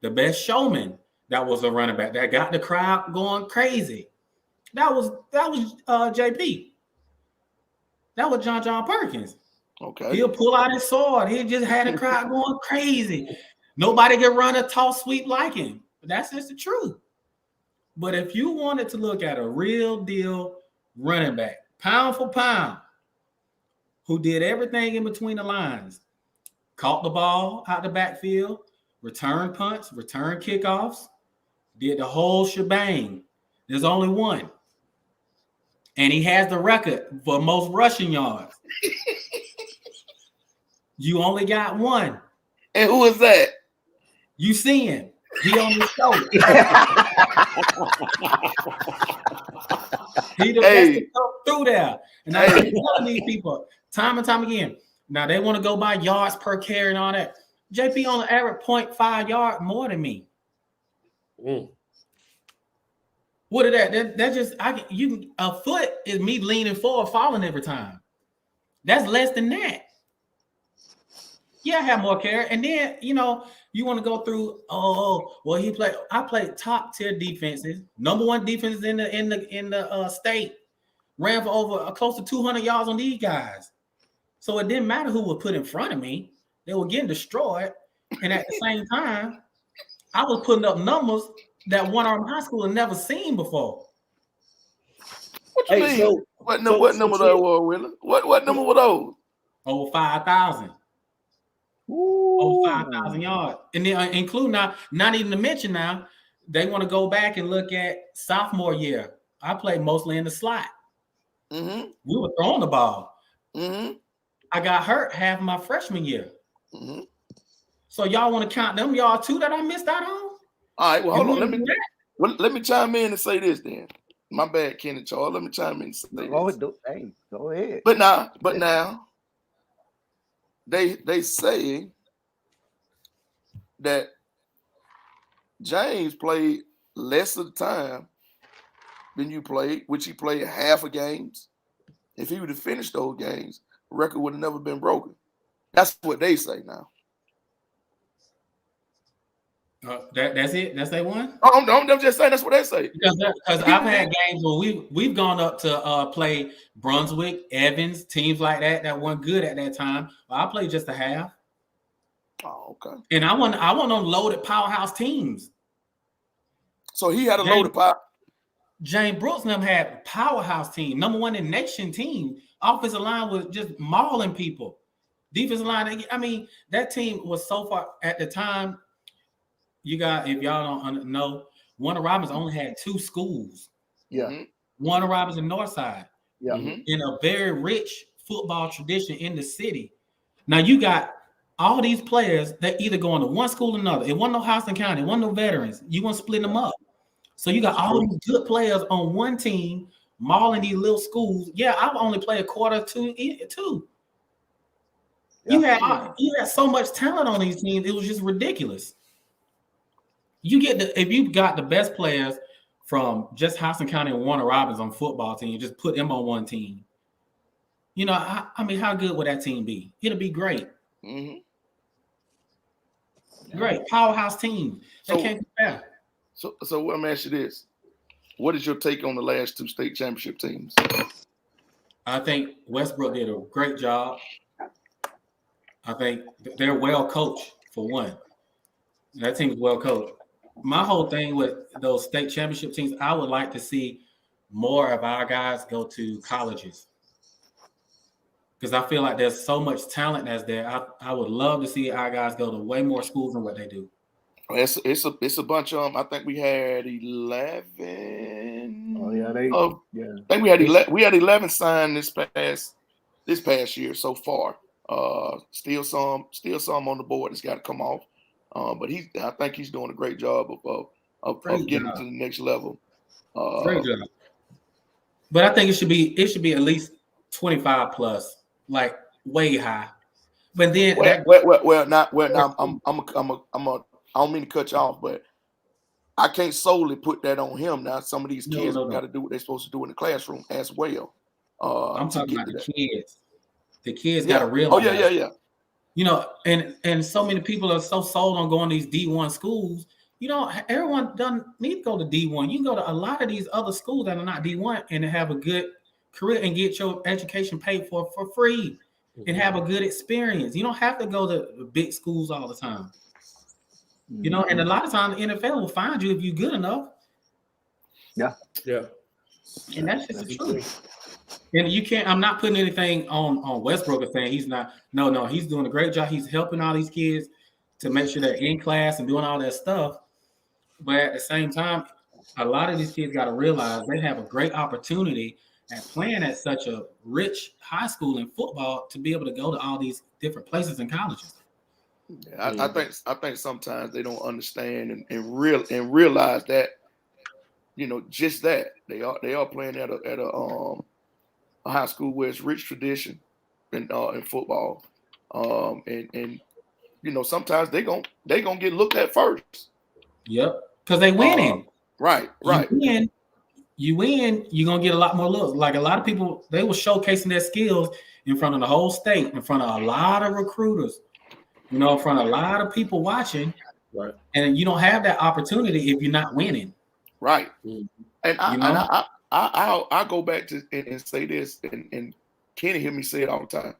the best showman that was a running back that got the crowd going crazy. That was JP. That was John Perkins. Okay. He'll pull out his sword. He just had the crowd going crazy. Nobody could run a toss sweep like him. But that's just the truth. But if you wanted to look at a real deal running back, pound for pound, who did everything in between the lines, caught the ball out the backfield, return punts, return kickoffs, did the whole shebang. There's only one. And he has the record for most rushing yards. You only got one. And who is that? You see him. He on the show. He the best to come through there. And I'm telling these people time and time again. Now they want to go by yards per carry and all that. JP on the average 0.5 yard more than me. What is that? That just a foot is me leaning forward, falling every time. That's less than that. Yeah, I have more carry. And then, you want to go through, I played top tier defenses, number one defenses in the state, ran for over close to 200 yards on these guys. So it didn't matter who was put in front of me. They were getting destroyed. And at the same time, I was putting up numbers that One Arm High School had never seen before. What you mean? So, what number that was, Willie? What number were those? Over 5,000. Over 5,000 yards. And then include now, not even to mention now, they want to go back and look at sophomore year. I played mostly in the slot. Mm-hmm. We were throwing the ball. Mm-hmm. I got hurt half my freshman year. Mm-hmm. So y'all want to count them y'all too that I missed out on? All right, well, hold on. Let me chime in and say this then. My bad, Kenny Charles. Let me chime in and say this. Go ahead. But now, they say that James played less of the time than you played, which he played half of games. If he would have finished those games, the record would have never been broken. That's what they say now. That's it. That's that one. I'm just saying that's what they say. Because I've had games where we've gone up to play Brunswick, Evans, teams like that weren't good at that time. But I played just a half. Oh, okay. And I want on loaded powerhouse teams. So he had a loaded power. James Brooks and them had a powerhouse team, number one in nation team. Offensive line was just mauling people. Defensive line, I mean, that team was so far at the time. You got, if y'all don't know, Warner Robins only had 2 schools. Yeah. Mm-hmm. Warner Robins and Northside. Yeah. In a very rich football tradition in the city. Now you got all these players that either go into one school or another. It wasn't no Houston County, it wasn't no veterans. You want to split them up. So you got all these good players on one team, mauling these little schools. Yeah, I've only played a quarter to 2. You had so much talent on these teams, it was just ridiculous. If you got the best players from just Houston County and Warner Robins on football team, just put them on one team. You know, I mean, how good would that team be? It'll be great. Mm-hmm. Great powerhouse team. They can't compare. So let me ask you this: what is your take on the last 2 state championship teams? I think Westbrook did a great job. I think they're well coached for one. That team is well coached. My whole thing with those state championship teams, I would like to see more of our guys go to colleges. Because I feel like there's so much talent that's there. I would love to see our guys go to way more schools than what they do. It's a bunch of them. I think we had 11. Oh yeah, I think we had 11 signed this past year so far. Still some on the board that's got to come off. But I think he's doing a great job of getting to the next level. Great job. But I think it should be at least 25 plus, like way high. But then I don't mean to cut you off, but I can't solely put that on him. Now some of these kids got to do what they're supposed to do in the classroom as well. I'm talking about the kids. The kids got to realize. Oh yeah. You know, and so many people are so sold on going to these D1 schools. You know, everyone doesn't need to go to D1. You can go to a lot of these other schools that are not D1 and have a good career and get your education paid for free and have a good experience. You don't have to go to big schools all the time. You know, and a lot of times the NFL will find you if you're good enough. Yeah. And that's just the truth. And you can't, I'm not putting anything on Westbrook saying he's not, no, he's doing a great job. He's helping all these kids to make sure they're in class and doing all that stuff. But at the same time, a lot of these kids got to realize they have a great opportunity at playing at such a rich high school in football to be able to go to all these different places and colleges. Yeah, I think sometimes they don't understand and realize that, you know, just that they are playing at a high school where it's rich tradition in football, and you know sometimes they gonna get looked at first. Yep, because they winning. Right. You win, you're gonna get a lot more looks. Like a lot of people, they were showcasing their skills in front of the whole state, in front of a lot of recruiters, you know, in front of a lot of people watching. Right. And you don't have that opportunity if you're not winning. Right. Mm-hmm. And I'll go back to and say this, and Kenny hear me say it all the time.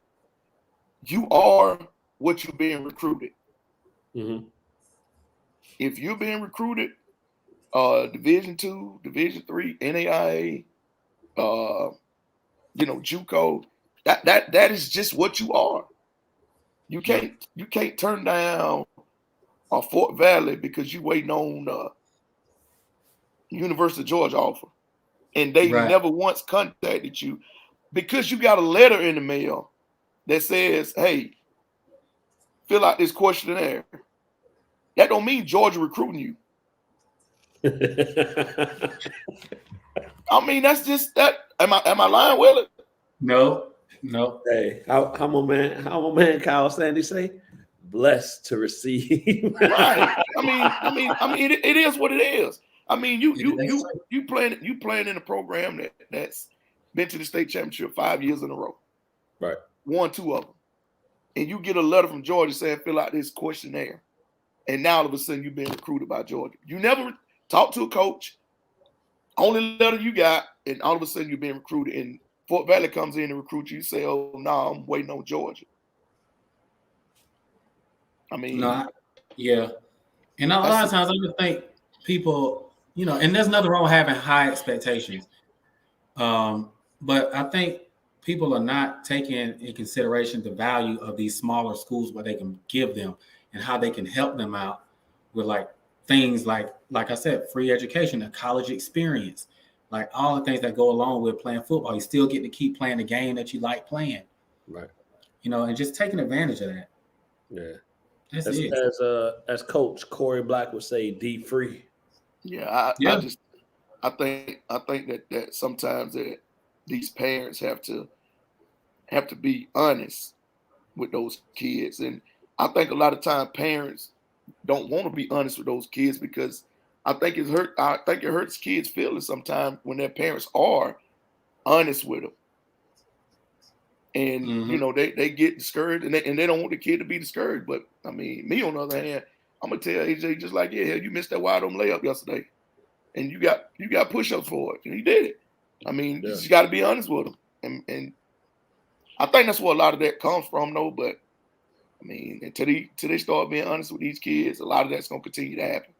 You are what you're being recruited. Mm-hmm. If you're being recruited, Division II, Division III, NAIA, you know, JUCO, that is just what you are. You can't turn down Fort Valley because you waiting on University of Georgia offer, and they never once contacted you because you got a letter in the mail that says, "Hey, fill out this questionnaire." That don't mean Georgia recruiting you. I mean, that's just that. Am I lying, Willie? No. No. Hey, how my man Kyle Sandy say? Blessed to receive. Right. I mean, it is what it is. I mean, you playing in a program that's been to the state championship 5 years in a row. Right. Won 2 of them. And you get a letter from Georgia saying fill out this questionnaire. And now all of a sudden you've been recruited by Georgia. You never talked to a coach. Only letter you got, and all of a sudden you're being recruited. And Fort Valley comes in and recruits you. You say, oh, no, I'm waiting on Georgia. I mean, no, yeah. And a lot of times I just think people, and there's nothing wrong with having high expectations. But I think people are not taking in consideration the value of these smaller schools, what they can give them and how they can help them out with like things like I said, free education, a college experience, like all the things that go along with playing football. You still get to keep playing the game that you like playing. Right. And just taking advantage of that. Yeah. That's as Coach Corey Black would say, D free. Yeah, I think that sometimes that these parents have to be honest with those kids, and I think a lot of time parents don't want to be honest with those kids because I think it hurts kids' feelings sometimes when their parents are honest with them, and they get discouraged, and they don't want the kid to be discouraged. But I mean, me on the other hand, I'm gonna tell AJ just like, yeah, you missed that wide open layup yesterday, and you got push-ups for it, and you did it. I mean, you just got to be honest with them, and I think that's where a lot of that comes from, though. But I mean, until they start being honest with these kids, a lot of that's gonna continue to happen.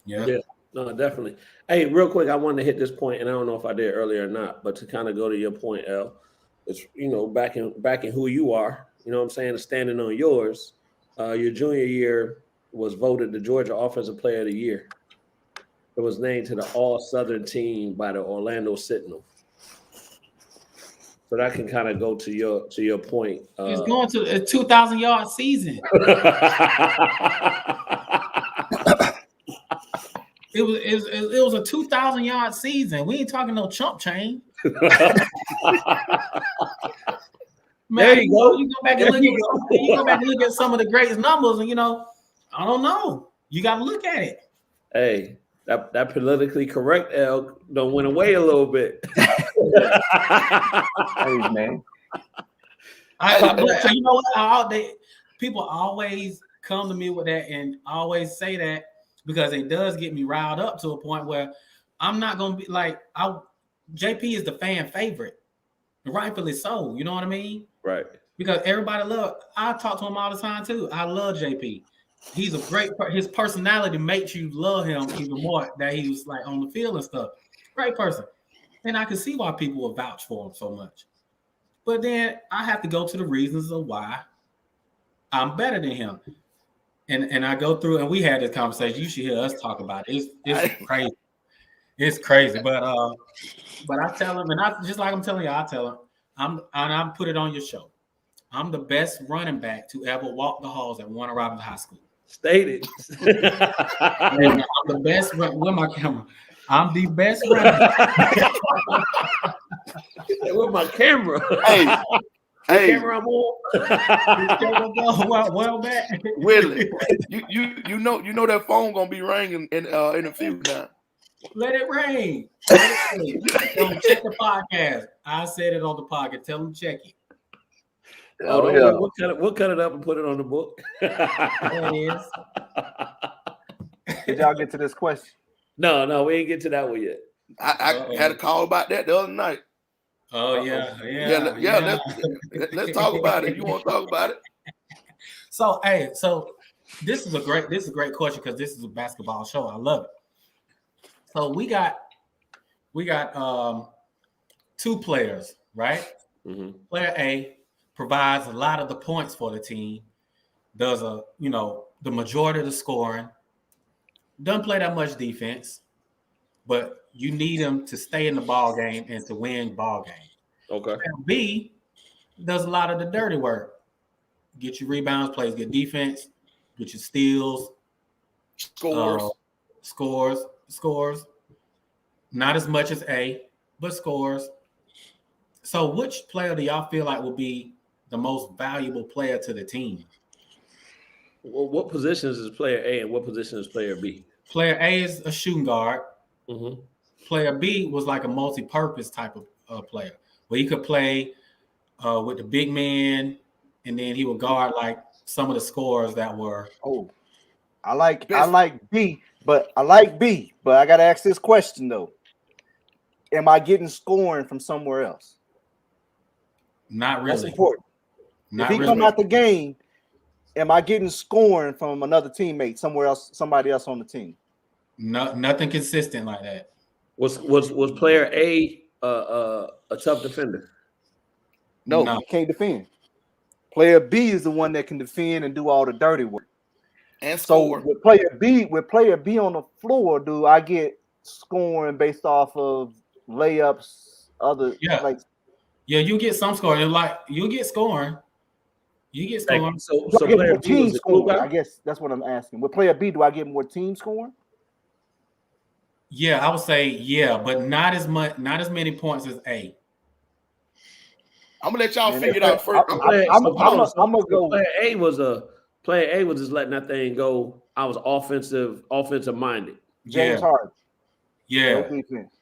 Yeah, no, definitely. Hey, real quick, I wanted to hit this point, and I don't know if I did earlier or not, but to kind of go to your point, L, it's back in who you are. You know what I'm saying? Standing on yours. Your junior year was voted the Georgia Offensive Player of the Year. It was named to the All-Southern team by the Orlando Sentinel. So that can kind of go to your point. It's going to a 2,000-yard season. It was a 2,000-yard season. We ain't talking no chump change. Man, there you go. You go back and look at some of the greatest numbers, and I don't know. You got to look at it. Hey, that politically correct L don't went away a little bit. Hey, man. You know what? People always come to me with that and always say that because it does get me riled up to a point where I'm not gonna be like JP is the fan favorite, rightfully so. You know what I mean? Right. Because everybody I talk to him all the time too. I love JP. He's a great. His personality makes you love him even more. That he was like on the field and stuff. Great person, and I can see why people will vouch for him so much. But then I have to go to the reasons of why I'm better than him. And I go through, and we had this conversation. You should hear us talk about it. It's crazy. It's crazy. But I tell him, and I just like I'm telling you, I tell him, I'm put it on your show. I'm the best running back to ever walk the halls at Warner Robins High School. Stated. I'm the best. With my camera, I'm the best running back. With my camera. Hey, camera I'm on. well back. Willie, you know that phone gonna be ringing in a few now. Let it rain. Don't check the podcast. I said it on the podcast. Tell them check it. Oh yeah. We'll cut it up and put it on the book. There it is. Did y'all get to this question? No, we ain't get to that one yet. I had a call about that the other night. Oh yeah. Let's talk about it. You want to talk about it? So this is a great question because this is a basketball show. I love it. So we got 2 players, right? Mm-hmm. Player A provides a lot of the points for the team, does the majority of the scoring, doesn't play that much defense, but you need him to stay in the ball game and to win ball game. Okay. Player B does a lot of the dirty work. Get your rebounds, plays good defense, get your steals, scores. Not as much as A, but scores. So which player do y'all feel like will be the most valuable player to the team? Well, what positions is player A and what position is player B? Player A is a shooting guard. Mm-hmm. Player B was like a multi-purpose type of player, where he could play with the big man, and then he would guard like some of the scorers that were. Oh, I like B, but I gotta ask this question though. Am I getting scoring from somewhere else? Not really. That's important. Not if he really. come out the game, am I getting scoring from another teammate somewhere else, somebody else on the team? No, nothing consistent like that. Was player A a tough defender? No, he can't defend. Player B is the one that can defend and do all the dirty work. And so score. with player B on the floor, do I get scoring based off of layups? You get some scoring. Like you get scoring. You get scoring. So get player more B team was a scoring. cool guy? I guess that's what I'm asking. With player B, do I get more team scoring? Yeah, I would say yeah, but not as many points as A. I'm gonna let y'all figure it out first. I'm gonna go. Player A was just letting that thing go. I was offensive minded. James Harden. Yeah. No defense.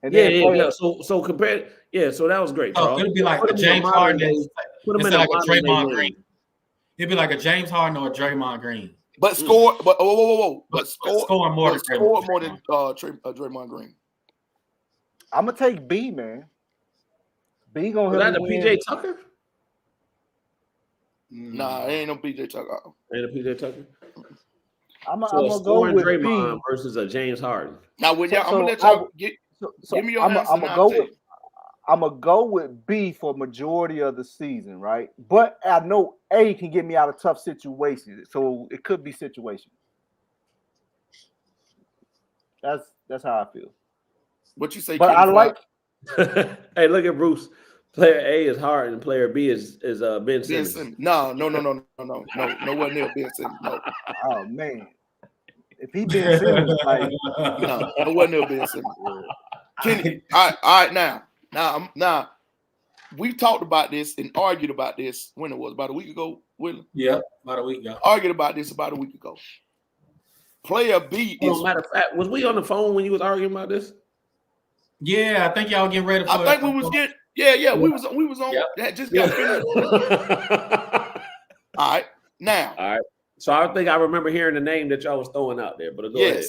And yeah. So compared, so that was great. Oh, it'd be like a James Harden. It's like a Draymond Green. It'd be like a James Harden or a Draymond Green. But score, but score more than Draymond Green. I'm gonna take B, man. B gonna hit that the PJ Tucker? Nah, it ain't no PJ Tucker. Ain't a PJ Tucker. I'm gonna go with Draymond B versus a James Harden. Now, with y'all, I'm gonna let y'all give me your answer. I'm gonna go with B for majority of the season, right? But I know A can get me out of tough situations, so it could be situations. That's how I feel. What you say? But I like. Hey, look at Bruce. Player A is Harden, and player B is Ben Simmons. No, nowhere near Ben Simmons. No. Oh man, if he Ben Simmons, like nowhere near Ben Simmons. Kenny, all right, now we talked about this and argued about this when it was about a week ago, Willie. Yeah, about a week ago. Argued about this about a week ago. Player B is. Matter of fact, was we on the phone when you was arguing about this? Yeah, I think y'all getting ready for. I think we was getting. Yeah. We was on. Yep. That just got finished. All right, now. All right. So I think I remember hearing the name that y'all was throwing out there, but go ahead.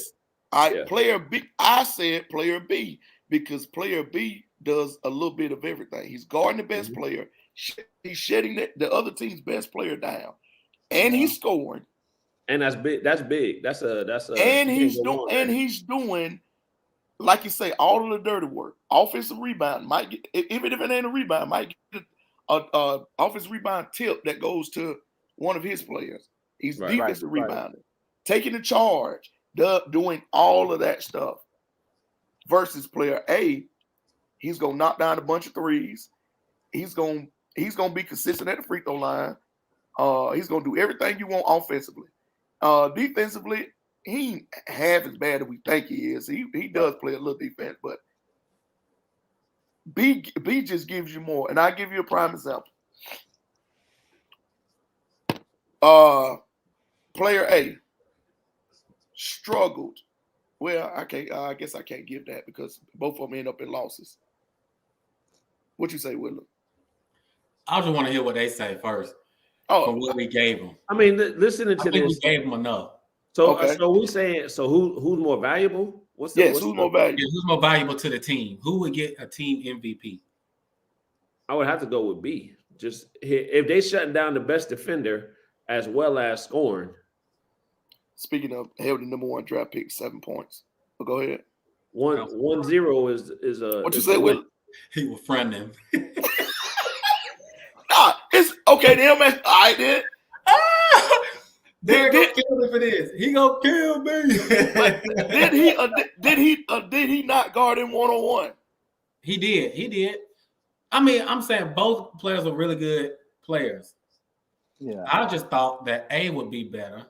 All right, player B. I said player B because player B does a little bit of everything. He's guarding the best player. He's shutting the other team's best player down, and he's scoring. And that's big. That's big. That's a. And he's doing. Like you say, all of the dirty work, offensive rebound might get, even if it ain't a rebound, might get a offensive rebound tip that goes to one of his players. He's defensive rebounding, taking the charge, doing all of that stuff. Versus player A, he's gonna knock down a bunch of threes. He's gonna be consistent at the free throw line. He's gonna do everything you want offensively. Defensively, he ain't half as bad as we think he is. He does play a little defense, but B just gives you more. And I'll give you a prime example. Player A struggled. Well, I guess I can't give that because both of them end up in losses. What you say, Willow? I just want to hear what they say first. From what we gave them. I mean, listening to this, we gave them enough. So we saying who's more valuable? Who's more valuable? Yeah, who's more valuable to the team? Who would get a team MVP? I would have to go with B. Just if they shutting down the best defender as well as scoring. Speaking of, held the number 1 draft pick, 7 points. But go ahead. 1-0 is a. What you say, Will? He will friend him. Nah, it's okay. Then man, I did. They're gonna kill me for this. He gonna kill me. Did he not guard him 1-on-1? He did. I mean, I'm saying both players are really good players. Yeah. I just thought that A would be better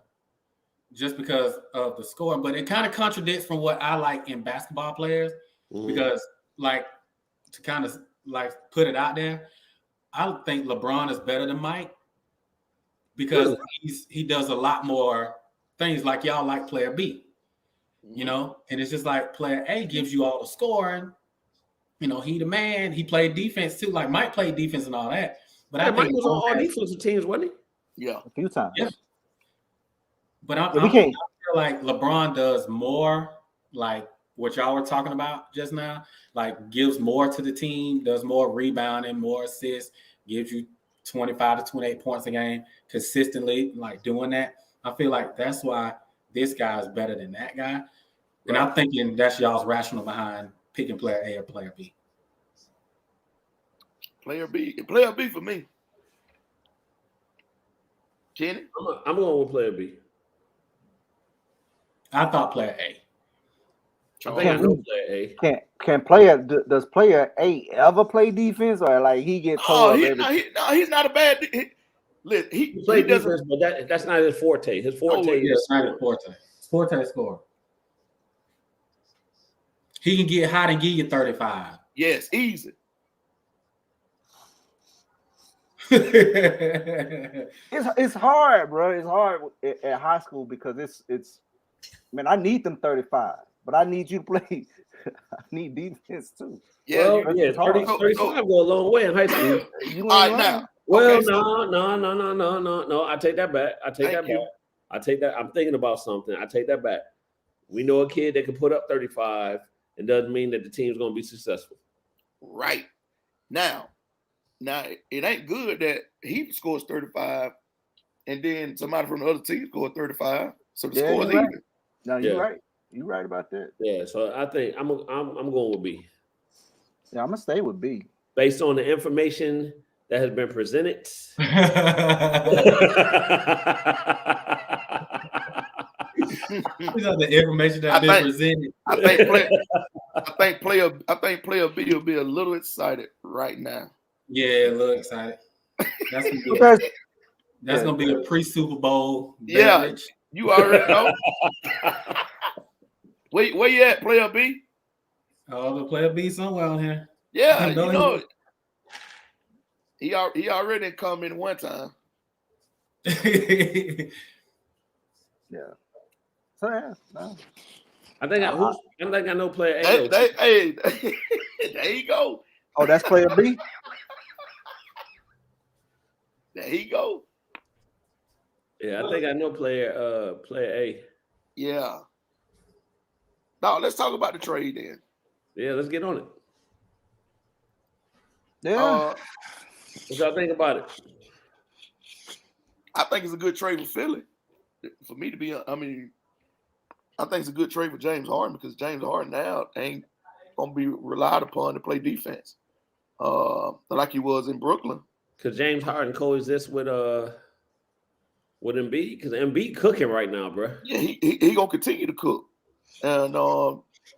just because of the scoring, but it kind of contradicts from what I like in basketball players because, like, to kind of like put it out there. I think LeBron is better than Mike because he does a lot more things like y'all like player B, you know, and it's just like player A gives you all the scoring. You know, he the man. He played defense too. Like Mike played defense and all that. But I Mike think was on all defensive teams, wasn't he? Yeah, a few times. Yeah. But I can't. feel like LeBron does more, like what y'all were talking about just now. Like gives more to the team, does more rebounding, more assists, gives you 25 to 28 points a game consistently. Like doing that, I feel like that's why this guy is better than that guy. And I'm thinking that's y'all's rationale behind picking player A or player B. Player B for me. Kenny? I'm going with player B. I thought player A. I think I know player A. Does player A ever play defense or like he gets told he's not a bad. He plays defense, but that's not his forte. His forte is not his forte. Forte score. He can get hot and give you 35. Yes, easy. It's hard, bro. It's hard at high school because it's man, I need them 35, but I need you to play. I need defense too. Yeah, 35 go a long way in high school. All right, now. Well, okay, no. I take that back. I take that. I'm thinking about something. I take that back. We know a kid that can put up 35. It doesn't mean that the team's going to be successful. Right. Now, it ain't good that he scores 35 and then somebody from the other team scores 35. So the score is even. No, you're right. You're right about that. Yeah, so I think I'm going with B. Yeah, I'm going to stay with B. Based on the information that has been presented. The information that's been presented. I think player B will be a little excited right now. Yeah, a little excited. That's gonna be a pre-Super Bowl. Beverage. Yeah, you already know. Where you at, player B? Oh, the player B somewhere on here. Yeah, you know. He already come in one time. Yeah. So yeah, no. I think I know player A. Hey, there you go. Oh, that's player B. There you go. Yeah, I think I know player A. Yeah. Now let's talk about the trade then. Yeah, let's get on it. Yeah. What y'all think about it? I think it's a good trade for Philly. For me to be, I think it's a good trade for James Harden because James Harden now ain't gonna be relied upon to play defense, like he was in Brooklyn. Because James Harden coexists with Embiid, because Embiid cooking right now, bro. Yeah, he gonna continue to cook. And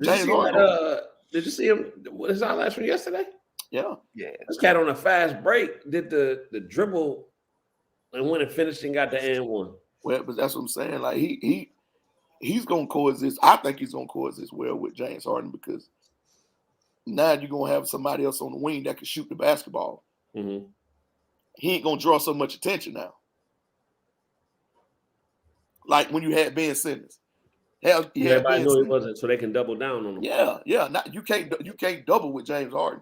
James Harden. Did you see him? What is our last one yesterday? Yeah. This cat on a fast break did the dribble and went and finished and got the and one. Well, but that's what I'm saying. Like he's gonna coexist. I think he's gonna coexist well with James Harden because now you're gonna have somebody else on the wing that can shoot the basketball. Mm-hmm. He ain't gonna draw so much attention now. Like when you had Ben Simmons. Hell, everybody knew he wasn't, so they can double down on him. Yeah. Not, you can't double with James Harden.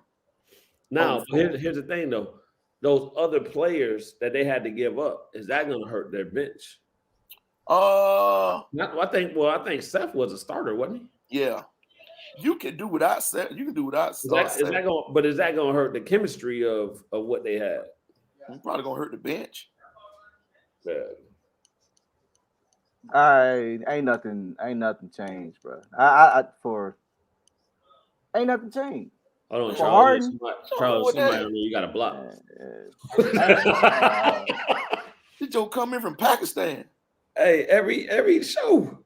Now, here's the thing though. Those other players that they had to give up, is that going to hurt their bench? I think Seth was a starter, wasn't he? Yeah. You can do without Seth. You can do without Seth. Is that going to hurt the chemistry of what they had? It's probably going to hurt the bench. Yeah. Ain't nothing changed, bro. Ain't nothing changed. Hold on, Charles, somebody on you got a block. This Joe come in from Pakistan. Hey, every show.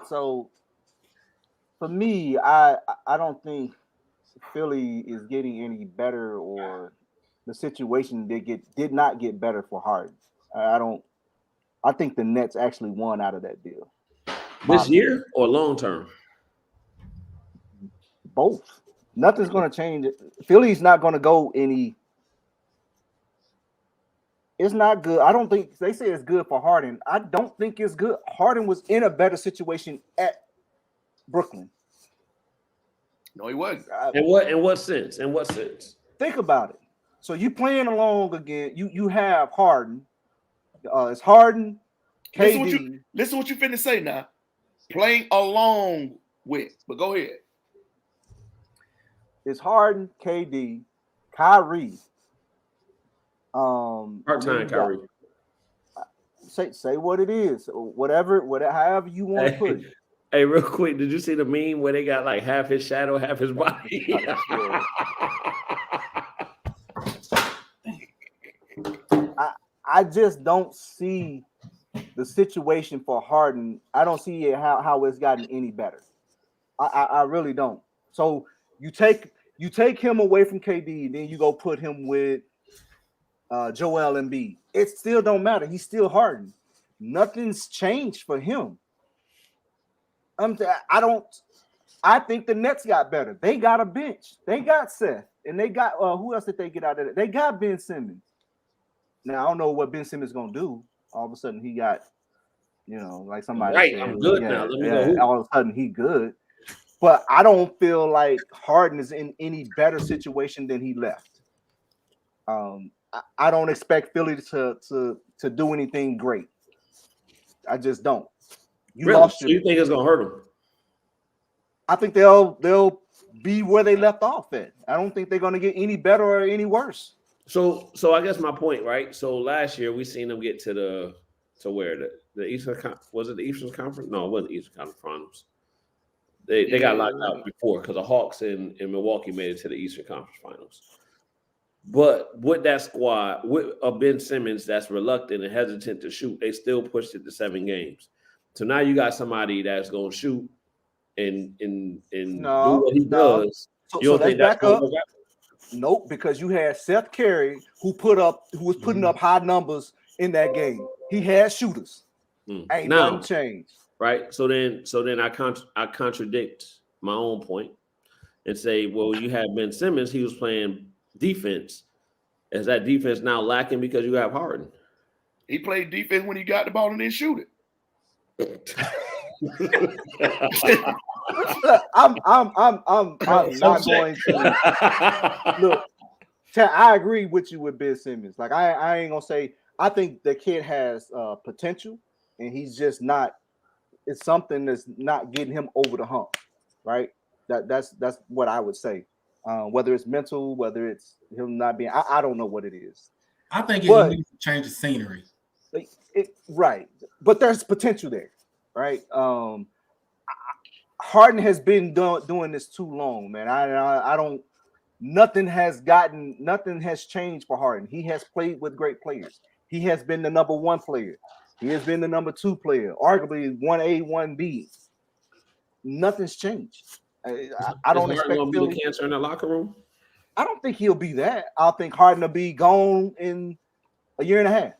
So for me, I don't think Philly is getting any better, or the situation did not get better for Harden. I think the Nets actually won out of that deal. This year or long term? Both. Nothing's going to change. Philly's not going to go any. It's not good. I don't think they say it's good for Harden. I don't think it's good. Harden was in a better situation at Brooklyn. No, he wasn't. In what sense? In what sense? Think about it. So you playing along again. You have Harden. It's Harden, KD. Listen what you finna say now. Playing along with. But go ahead. It's Harden, KD, Kyrie. Part-time Kyrie. Say what it is. Whatever, however you want to put it. Hey, real quick, did you see the meme where they got like half his shadow, half his body? I just don't see the situation for Harden. I don't see how it's gotten any better. I really don't. So you take him away from KD, then you go put him with Joel Embiid. It still don't matter. He's still Harden. Nothing's changed for him. I think the Nets got better. They got a bench. They got Seth, and they got who else did they get out of it? They got Ben Simmons. Now I don't know what Ben Simmons gonna do. All of a sudden he got, like somebody said, I'm good now. Let me go. All of a sudden he good. But I don't feel like Harden is in any better situation than he left. I don't expect Philly to do anything great. I just don't. So you think it's gonna hurt them? I think they'll be where they left off at. I don't think they're gonna get any better or any worse. So I guess my point, right? So last year we seen them get to where the Eastern was it the Eastern Conference? No, it wasn't the Eastern Conference Finals. They got locked out before because the Hawks in Milwaukee made it to the Eastern Conference Finals. But with that squad, with a Ben Simmons that's reluctant and hesitant to shoot, they still pushed it to 7 games. So now you got somebody that's going to shoot and do what he does. So let's back up. Nope, because you had Seth Curry who was putting up high numbers in that game. He had shooters. Ain't nothing changed. Right. So then I contradict my own point and say, well, you have Ben Simmons, he was playing defense. Is that defense now lacking because you have Harden? He played defense when he got the ball and didn't shoot it. I'm not going to look. I agree with you with Ben Simmons. Like I ain't gonna say. I think the kid has potential, and he's just not. It's something that's not getting him over the hump, right? That's what I would say. Whether it's mental, whether it's him not being, I don't know what it is. I think he needs to change the scenery. Right, but there's potential there, right? Harden has been doing this too long, man. I don't. Nothing has changed for Harden. He has played with great players. He has been the number 1 player. He has been the number 2 player, arguably 1A, 1B. Nothing's changed. I don't expect Harden to be the cancer in the locker room. I don't think he'll be that. I think Harden will be gone in a year and a half.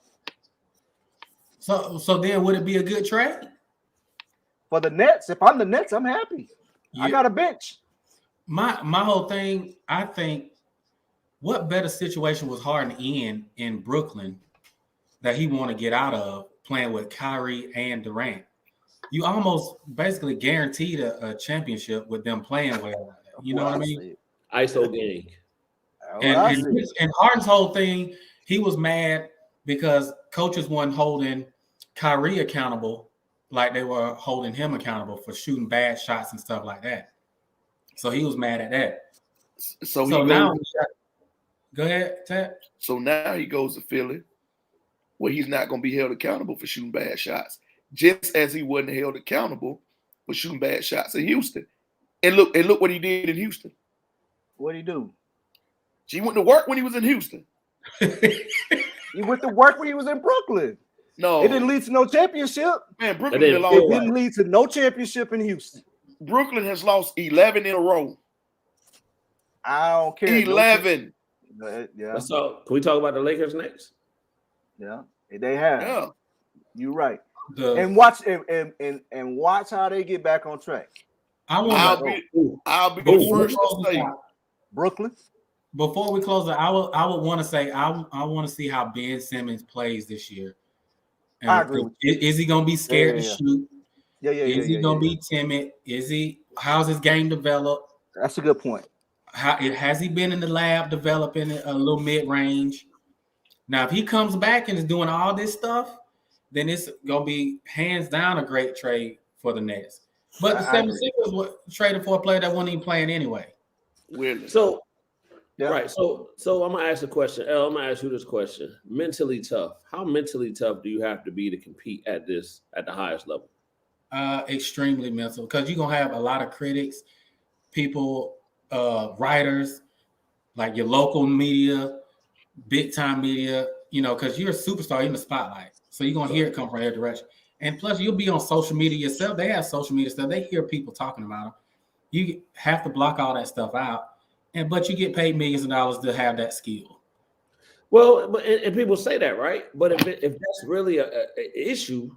So then would it be a good trade? For the Nets, if I'm the Nets, I'm happy. Yeah. I got a bench. My whole thing, I think, what better situation was Harden in Brooklyn that he want to get out of playing with Kyrie and Durant? You almost basically guaranteed a championship with them playing well. You know what I mean? ISO gang. And Harden's whole thing, he was mad because coaches weren't holding Kyrie accountable like they were holding him accountable for shooting bad shots and stuff like that. So he was mad at that. So now, go ahead, Ted. So now he goes to Philly, where he's not going to be held accountable for shooting bad shots, just as he wasn't held accountable for shooting bad shots in Houston. And look what he did in Houston. What did he do? He went to work when he was in Houston. He went to work when he was in Brooklyn. No, it didn't lead to no championship. Man, Brooklyn it didn't lead to no championship in Houston. Brooklyn has lost 11 in a row. I don't care. 11. Yeah. So can we talk about the Lakers next? Yeah, they have. Yeah, you're right. And watch and watch how they get back on track. I'll be the first to say Brooklyn. Before we close, I would want to say I want to see how Ben Simmons plays this year. And I agree with you. Is he gonna be scared to shoot? Is he gonna be timid? How's his game developed? That's a good point. Has he been in the lab developing a little mid-range? Now, if he comes back and is doing all this stuff, then it's gonna be hands down a great trade for the Nets. But the 76ers were traded for a player that wasn't even playing anyway. Really? So, right. So I'm gonna ask a question. I'm gonna ask you this question. Mentally tough. How mentally tough do you have to be to compete at the highest level? Extremely mental, because you're gonna have a lot of critics, people, writers, like your local media, big time media, because you're a superstar in the spotlight. So you're gonna hear it come from every direction. And plus, you'll be on social media yourself. They have social media stuff. They hear people talking about them. You have to block all that stuff out. But you get paid millions of dollars to have that skill. Well, and people say that, right? But if that's really an issue,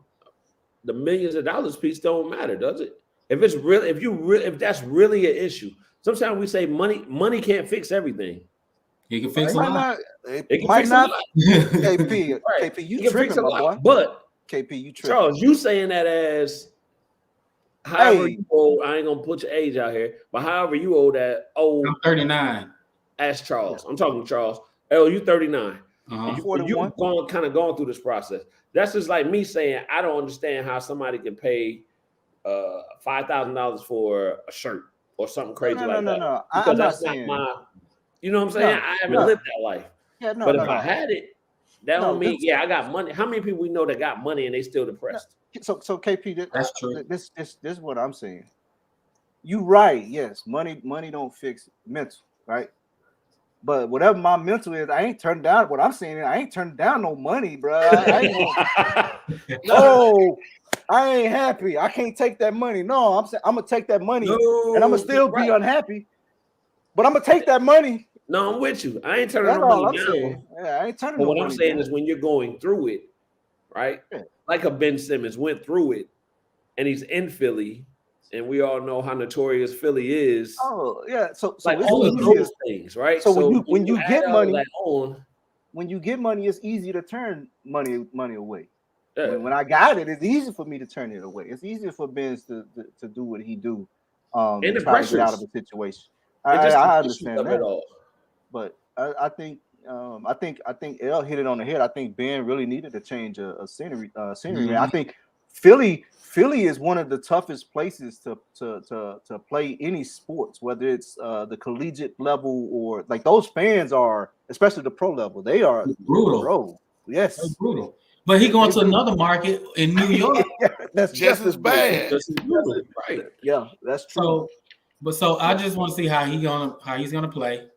the millions of dollars piece don't matter, does it? If that's really an issue, sometimes we say money can't fix everything. You can fix a lot. It might not. KP, right. KP, you tripping, my boy. But KP, you tripping. Charles, you saying that as however you old. I ain't gonna put your age out here, but however you old that old. I'm 39. Ask Charles. I'm talking to Charles. You 39. You've gone through this process. That's just like me saying I don't understand how somebody can pay $5,000 for a shirt or something crazy like that. No. Because that's not my. You know what I'm saying? I haven't lived that life. Yeah, but if I had it, that don't mean I got money. How many people we know that got money and they still depressed? So KP, that's true. This is what I'm saying. You right? Yes, money don't fix mental, right? But whatever my mental is, I ain't turned down. What I'm saying, I ain't turned down no money, bro. I ain't happy. I can't take that money. No, I'm saying I'm gonna take that money, and I'm gonna still be unhappy. But I'm gonna take that money. No, I'm with you. I ain't turning no money down. Yeah, I ain't turning but no what money I'm saying down. is when you're going through it, right? Yeah. Like a Ben Simmons went through it, and he's in Philly, and we all know how notorious Philly is. Oh yeah, so like all of those things, right? So when you get money, when you get money, it's easy to turn money away. Yeah. When I got it, it's easy for me to turn it away. It's easier for Ben to do what he do, and try to get out of a situation. I understand that, but I think L hit it on the head. I think Ben really needed to change a scenery. Mm-hmm. I think Philly is one of the toughest places to play any sports, whether it's the collegiate level or like those fans are, especially the pro level. They are brutal. Bro. Yes, they're brutal. But he going to another market in New York. That's just as bad. Right? Yeah, that's true. So I just want to see how he's gonna play,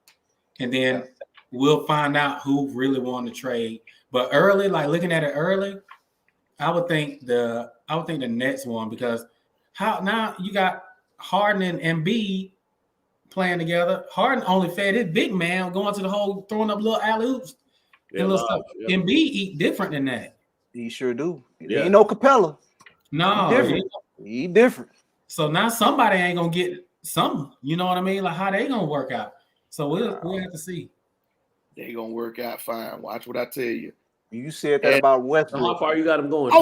and then we'll find out who really won the trade. But early, like looking at it early, I would think the Nets won because now you got Harden and Embiid playing together. Harden only fed his big man going to the hole, throwing up little alley-oops and little stuff. Yeah. Embiid eat different than that. He sure do. He ain't no Capella. No, he different. So now somebody ain't gonna get some, you know what I mean? Like how they gonna work out. So we'll have to see. They gonna work out fine. Watch what I tell you. You said that about Westbrook. How far you got him going?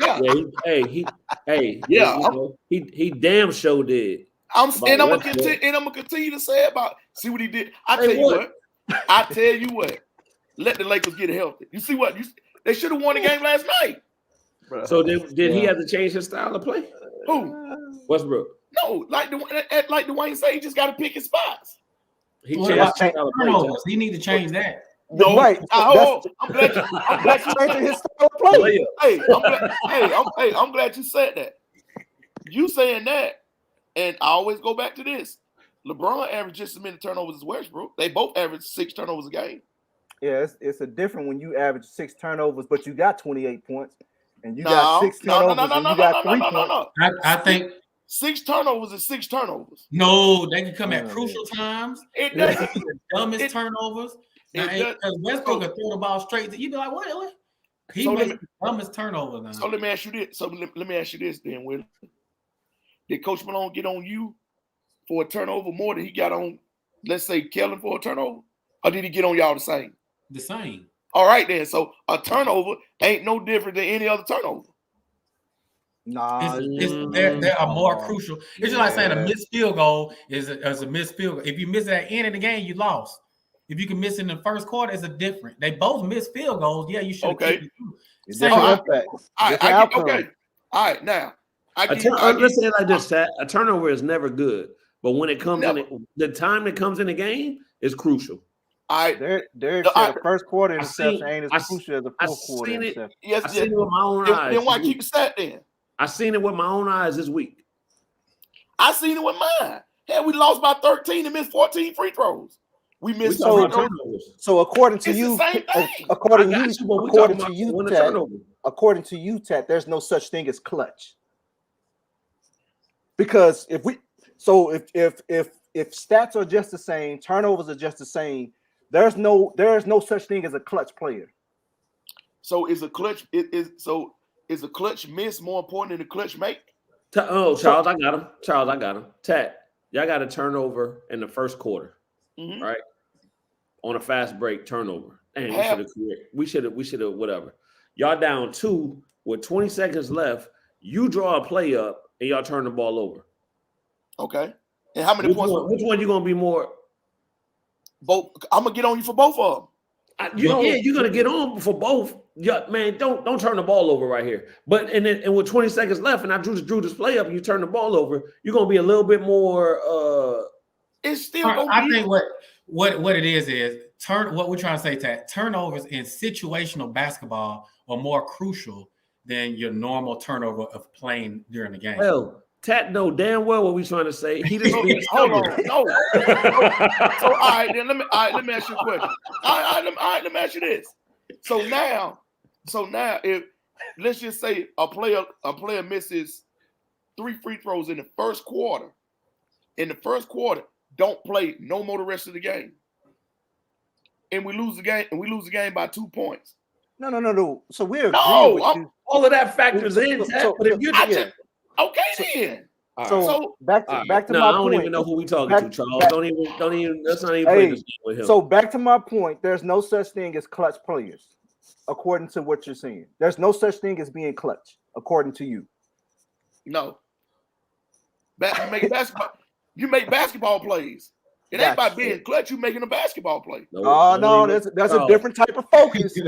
Yeah. He damn sure did. I'm gonna continue to say about see what he did. I tell you what. Let the Lakers get healthy. You see what they should have won the game last night. So did he have to change his style of play? Who? Westbrook. No, like Dwayne said, he just got to pick his spots. He need to change that. No, right. I'm glad you changing his style of play. I'm glad you said that. You saying that, and I always go back to this. LeBron averaged just as many turnovers as Westbrook. They both average 6 turnovers a game. Yeah, it's a different when you average 6 turnovers, but you got 28 points, and you got 6 turnovers, and you got 3 points. I think 6 turnovers is 6 turnovers. No, they can come at crucial times. It doesn't be the dumbest turnovers. Because Westbrook can throw the ball straight to you. Be like, what? He makes the dumbest turnover now. So let me ask you this. Let me ask you this then, Will. Did Coach Malone get on you for a turnover more than he got on let's say, Kellen for a turnover? Or did he get on y'all the same? The same. All right, then. So a turnover ain't no different than any other turnover. Nah, There are more crucial. It's just like saying a missed field goal is a missed field goal. If you miss it at the end of the game, you lost. If you can miss it in the first quarter, it's a different. They both miss field goals. Yeah, you should. Okay. Same. Okay. All right. Now, let's say it like this: a turnover is never good, but when it comes in, the time that comes in the game is crucial. Derek said the first quarter interception ain't as crucial as the fourth quarter interception. Yes, I seen it with my own eyes. Then why keep the stat then? I seen it with my own eyes this week. I seen it with mine. Hell, we lost by 13 and missed 14 free throws. We missed free throws. So according to you, according to you, Tat, there's no such thing as clutch. Because if stats are just the same, turnovers are just the same, there is no such thing as a clutch player. So is a clutch a clutch miss more important than a clutch make? Charles, I got him. Tat, y'all got a turnover in the first quarter, right? On a fast break turnover. And we should have whatever. Y'all down 2 with 20 seconds left. You draw a play up and y'all turn the ball over. Okay. And how many points? Which one you gonna be more? Both. I'm gonna get on you for both of them. You're gonna get on for both. Yeah, man, don't turn the ball over right here. But and with 20 seconds left, and I drew this play up, and you turn the ball over, you're gonna be a little bit more. It's still. I think what it is what we're trying to say, Tat, turnovers in situational basketball are more crucial than your normal turnover of playing during the game. Well, Tat know damn well what we're trying to say. He just hold on. No. So all right, then let me ask you a question. All right, let me ask you this. So now, if let's just say a player misses 3 free throws in the first quarter. In the first quarter, don't play no more the rest of the game. And we lose the game by 2 points. No. So we're all of that factors in. But if you then. So back to my point. I don't even know who we talking to, Charles. Don't even. Let's not even play this game with him. So back to my point. There's no such thing as clutch players, according to what you're saying. There's no such thing as being clutch, according to you. No. You make basketball plays. It ain't about being clutch. You making a basketball play. No, that's a different type of focus. He's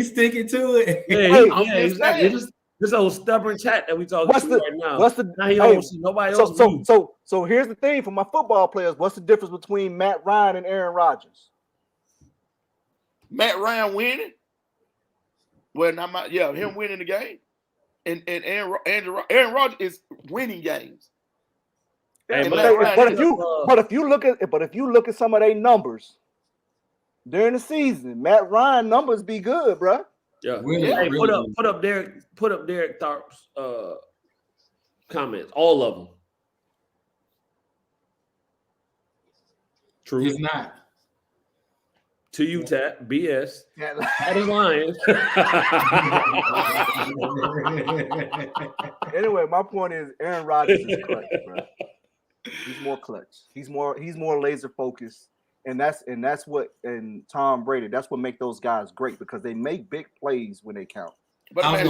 sticking to it. Yeah, exactly. This old stubborn chat that we talking right now. Now he don't see nobody else. So here's the thing for my football players. What's the difference between Matt Ryan and Aaron Rodgers? Matt Ryan winning. Well, him winning the game, and Aaron Rodgers is winning games. Hey, but if you look at some of their numbers during the season, Matt Ryan numbers be good, bro. Yeah. Hey, put up Derek Tharp's comments, all of them. True. He's not. To you, Tat, BS. That is lying. Anyway, my point is Aaron Rodgers is clutch, bro. He's more clutch. He's more laser focused, and that's what Tom Brady. That's what make those guys great because they make big plays when they count. But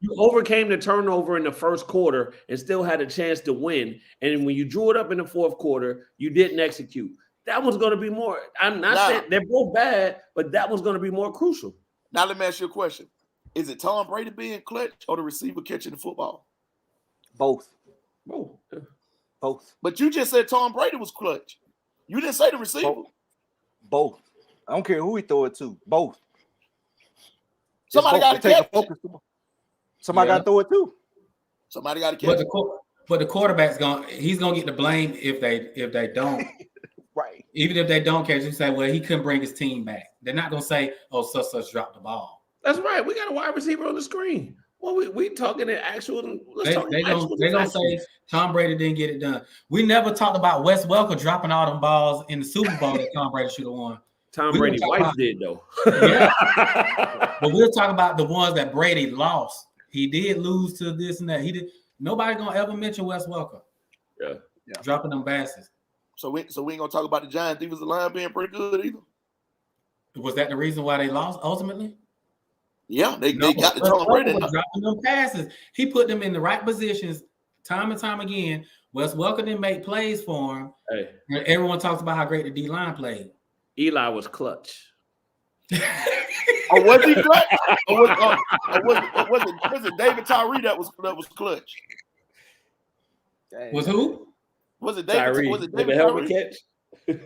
you overcame the turnover in the first quarter and still had a chance to win. And when you drew it up in the fourth quarter, you didn't execute. That one's going to be more. I'm not saying they're both bad, but that one's going to be more crucial. Now let me ask you a question: is it Tom Brady being clutch or the receiver catching the football? Both. But you just said Tom Brady was clutch. You didn't say the receiver. Both. I don't care who he throw it to. Both. Somebody got to catch it. Somebody got to throw it too. Somebody got to catch it. But the quarterback's he's gonna get the blame if they don't. Right. Even if they don't catch, you say, well, he couldn't bring his team back. They're not gonna say, oh, such dropped the ball. That's right. We got a wide receiver on the screen. Well, we talking in actual. They're gonna say Tom Brady didn't get it done. We never talked about Wes Welker dropping all them balls in the Super Bowl that Tom Brady should have won. Tom Brady's wife did though. Yeah. But we'll talk about the ones that Brady lost. He did lose to this and that. He did. Nobody gonna ever mention Wes Welker. Yeah. Dropping them bases. So we ain't gonna talk about the Giants defensive line being pretty good either. Was that the reason why they lost ultimately? Yeah, they got the Tom Brady. Dropping them passes. He put them in the right positions time and time again. Wes Welker didn't make plays for him. Hey, everyone talks about how great the D-line played. Eli was clutch. Or was he clutch? Or was it David Tyree that was clutch? Was who? Was it David? Tyree. Was it David the helmet Tyree? catch?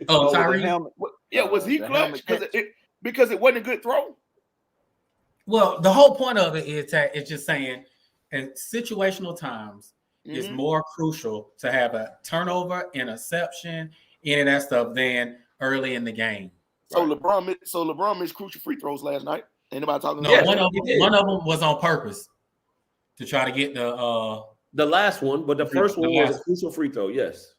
Oh, Tyree. Yeah, was he clutch? Because it wasn't a good throw. Well, the whole point of it is that it's just saying in situational times, it's more crucial to have a turnover, interception, any of that stuff than early in the game. So LeBron missed crucial free throws last night. Anybody talking No, about one of them was on purpose to try to get the last one, but the first one was a crucial free throw. Yes.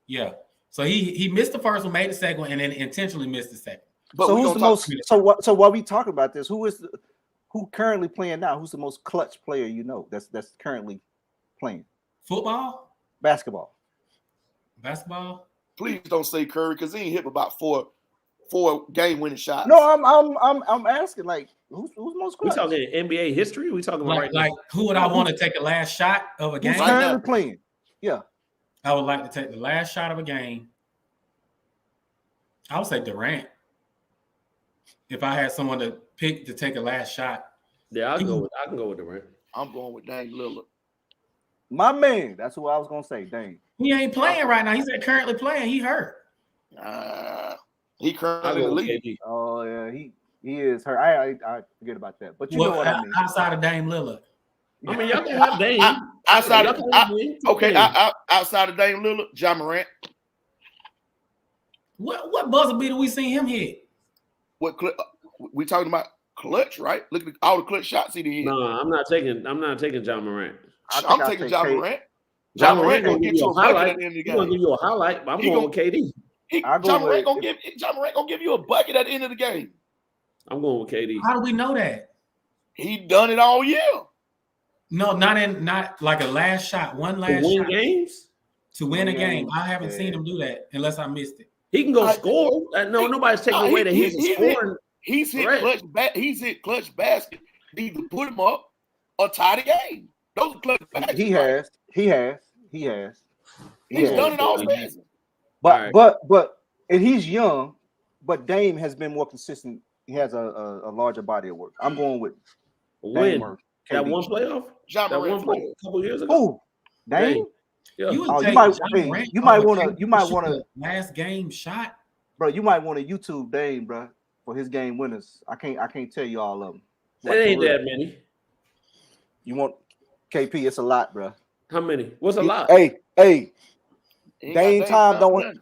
Yeah. So he missed the first one, made the second one, and then intentionally missed the second. But so who's the most? So while we talk about this, who currently playing now? Who's the most clutch player you know that's currently playing? Football, basketball. Please don't say Curry because he ain't hit about four game-winning shots. No, I'm asking like who's most clutch? We talking NBA history? We talking about like who would I want to take the last shot of a game? Who's currently playing? Yeah, I would like to take the last shot of a game. I would say Durant. If I had someone to pick to take a last shot, yeah, I can go with Durant. I'm going with Dame Lillard. My man, that's who I was gonna say. Dame. He ain't playing right now. He's currently playing. He hurt. He currently in the league. Oh yeah, he is hurt. I forget about that. But you know what I mean. Outside of Dame Lillard. I mean, y'all can have Dame. Outside of Dame Lillard, Ja Morant. What buzzer beater we seen him hit? What we talking about? Clutch, right? Look at all the clutch shots he did hit. No, I'm not taking John Morant. I'm taking Ja Morant. Ja Morant gonna get you a bucket at the end of the game. He's gonna give you a highlight, but I'm going with KD. Ja Morant gonna give you a bucket at the end of the game. I'm going with KD. How do we know that? He done it all year. No, not like a last shot, one last to win shot. Games? To win a game. I haven't seen him do that unless I missed it. He can go score. No, nobody's taking away that he's scoring. He's hit clutch basket. Either put him up or tie the game. Those are clutch baskets. He has. He's done it all season. But and he's young, but Dame has been more consistent. He has a larger body of work. I'm going with Dame. That one playoff? That one playoff a couple years ago. Oh, Dame? Yeah. You might want to last game shot, bro. You might want to YouTube Dame, bro, for his game winners. I can't tell you all of them. Like, it ain't that many. You want KP? It's a lot, bro. How many? What's a lot? Hey, Dame time don't.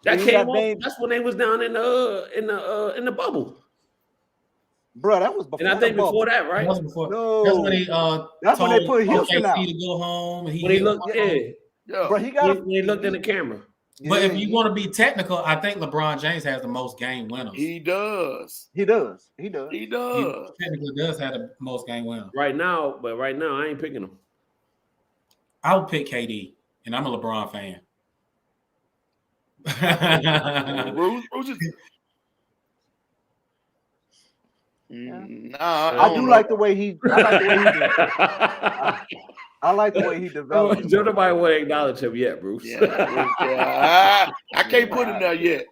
That came on. That's when they was down in the bubble. Bro, that was before. And I think before that, right? No, that's when they put Houston out. To go home. And when he looked, bro, he looked in the camera. But if you want to be technical, I think LeBron James has the most game winners. He does. He technically does have the most game winners. Right now, I ain't picking him. I would pick KD, and I'm a LeBron fan. I like the way he. I like the way he developed. Don't nobody want to acknowledge him yet, Bruce. I can't put him there yet.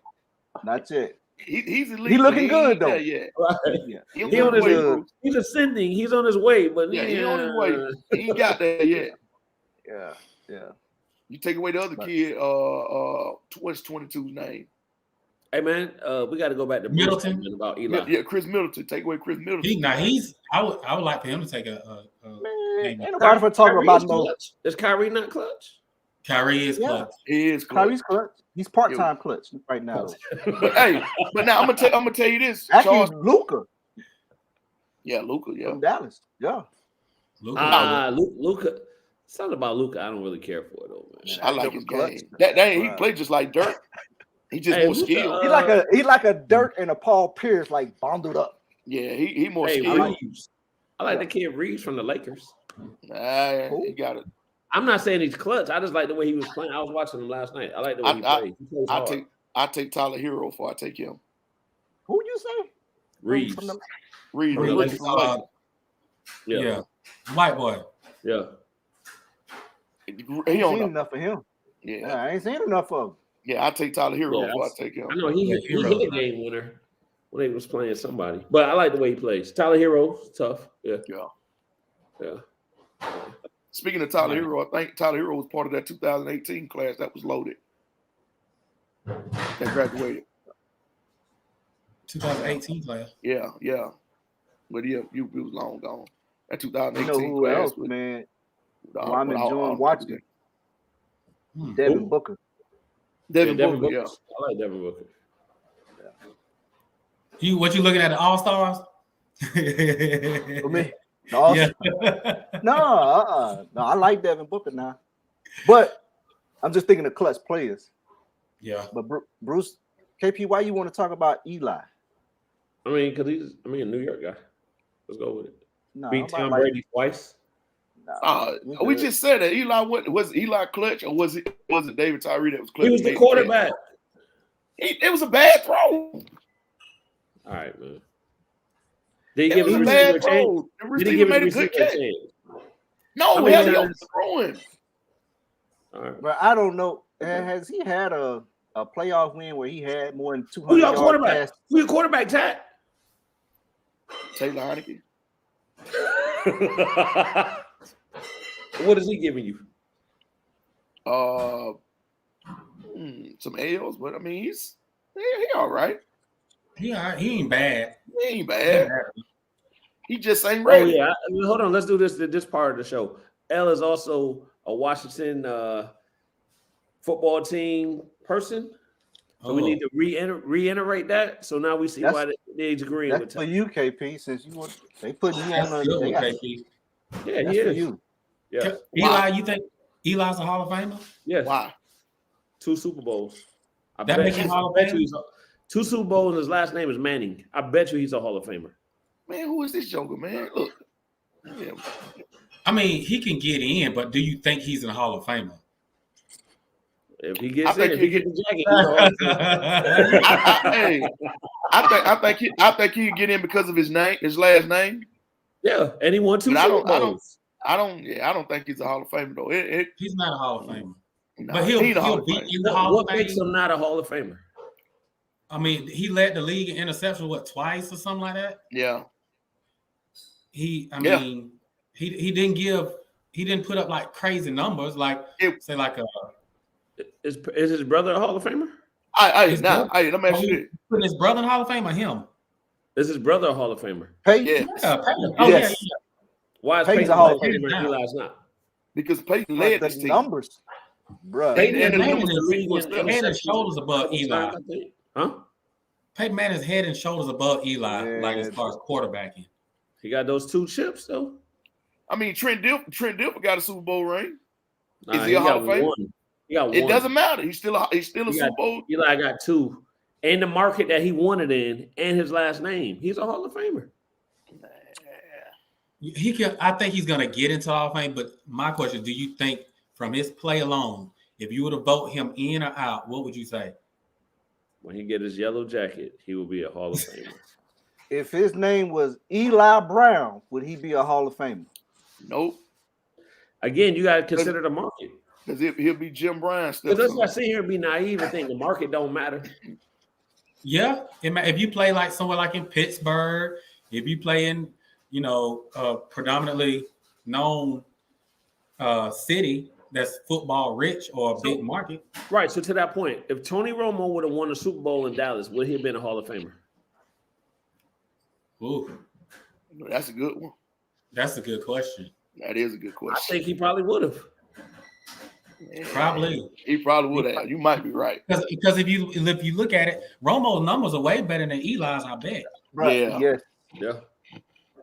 Not yet. He's elite. He looking good though. Yeah. Right. Yeah. He on his way. He's ascending. He's on his way, but he's on his way. He ain't got there yet. Yeah. You take away the other kid. What's 22's name? Hey man, we got to go back to Middleton about Eli. Yeah, Chris Middleton. Take away Chris Middleton. I would like for him to take a ain't nobody for talking about no. Is Kyrie not clutch? Kyrie is clutch. He is clutch. Kyrie's clutch. He's part-time clutch right now. but now I'm gonna tell you this. Actually, Luka. Yeah, Luka. Yeah, from Dallas. Yeah, Luka. Something about Luka, I don't really care for it though, man. I like his game. He played just like Dirk. He just more skilled. He like a Dirk and a Paul Pierce, like bundled up. Yeah, he more skilled. I like the kid Reeves from the Lakers. He got it. I'm not saying he's clutch. I just like the way he was playing. I was watching him last night. I like the way he plays. He plays hard. I take Tyler Hero before I take him. Who you say? Reed. Reed. Yeah. White boy. Yeah. I ain't seen enough of him. Yeah. I ain't seen enough of him. Yeah, I take Tyler Hero before I take him. I know he hit a game winner when he was playing somebody. But I like the way he plays. Tyler Hero, tough. Yeah. Speaking of Tyler Hero, I think Tyler Hero was part of that 2018 class that was loaded. That graduated. 2018 class. Yeah. But he was long gone. That 2018 You know who class else, man? I'm enjoying watching. Devin Booker. Devin Booker, yeah. I like Devin Booker. What you looking at, the All-Stars? For me? No, I like Devin Booker now. But I'm just thinking of clutch players. Yeah. But Bruce, KP, why you want to talk about Eli? I mean, because he's a New York guy. Let's go with it. No, beat Tom Brady twice. We just said that Eli was Eli clutch, or was it David Tyree that was clutch? He was the quarterback. It was a bad throw. All right, man. Did he give him a bad throw? The receiver made a good catch. No, he was throwing. All right. But I don't know. Has he had a playoff win where he had more than 200 Who your yards quarterback? passed? Who your quarterback, Tat? Taylor Heineke. What is he giving you? Some L's, but I mean he all right. He ain't bad. He ain't bad. He just ain't ready. Oh yeah. Hold on. Let's do this part of the show. L is also a Washington football team person. So we need to reiterate that. So now we see why they're agreeing with for you, KP, since they put you on the KP. Yeah, that's for you. Yeah. Eli, you think Eli's a Hall of Famer? Yes. Why? 2 Super Bowls. That makes him Hall of Famer? 2 Super Bowls and his last name is Manning. I bet you he's a Hall of Famer. Man, who is this joker, man? Look. Yeah. I mean, he can get in, but do you think he's in a Hall of Famer? If he gets in, if he gets the jacket, I think he can get in because of his name, his last name. Yeah, and he won 2 Super Bowls. I don't think he's a Hall of Famer though. He's not a Hall of Famer. No, but he'll be in the Hall of Fame. What makes him not a Hall of Famer? I mean, he led the league in interceptions, twice or something like that? Yeah. He didn't put up like crazy numbers, like is his brother a Hall of Famer? Let me ask you this. Putting his brother in Hall of Fame or him? Is his brother a Hall of Famer? Peyton? Yeah, Peyton. Yes. Yeah. Why is Peyton a Hall of Famer and Eli's not? Because Peyton led this team. Numbers, bro. Peyton is head and shoulders above Eli. Huh? Peyton Manning's head and shoulders above Eli, like as far as quarterbacking. He got those 2 chips though. I mean, Trent Dilfer got a Super Bowl ring. Nah, is he a Hall of Famer? He got 1. It doesn't matter. He's still a Super Bowl. Eli got 2. And the market that he won it in, and his last name. He's a Hall of Famer. I think he's gonna get into Hall of Fame, but my question, do you think from his play alone, if you were to vote him in or out, what would you say? When he get his yellow jacket, he will be a Hall of Famer. If his name was Eli Brown, would he be a Hall of Famer? Nope. Again, you got to consider the market. Because he'll be Jim Bryan. Let's not sit here and be naive and think the market don't matter. Yeah, if you play like somewhere like in Pittsburgh, if you play in, predominantly known city that's football rich or a big market. Right. So to that point, if Tony Romo would have won a Super Bowl in Dallas, would he have been a Hall of Famer? Ooh, that's a good one. That's a good question. That is a good question. I think he probably would have. Probably. He probably would have. You might be right. Because if you look at it, Romo's numbers are way better than Eli's, I bet. Right. Yeah. Yes. Yeah.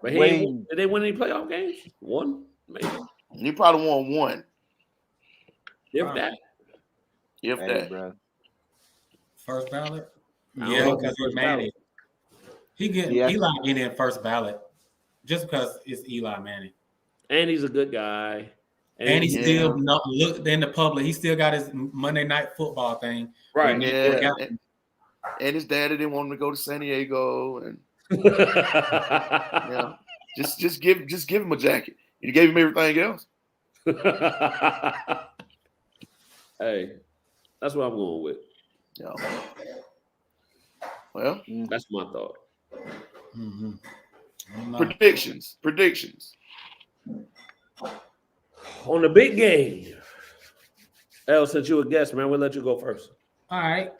But did they win any playoff games? 1, maybe. He probably won 1. If that. If that. Bro. First ballot? Yeah, because it's Manning. Eli getting in first ballot just because it's Eli Manning. And he's a good guy. And he still not looked in the public. He still got his Monday Night Football thing. Right. Yeah. And his daddy didn't want him to go to San Diego. And just give him a jacket. You gave him everything else. Hey, that's what I'm going with. Yeah. Well, that's my thought. Mm-hmm. Predictions. On the big game. El, since you a guest, man, we'll let you go first. All right.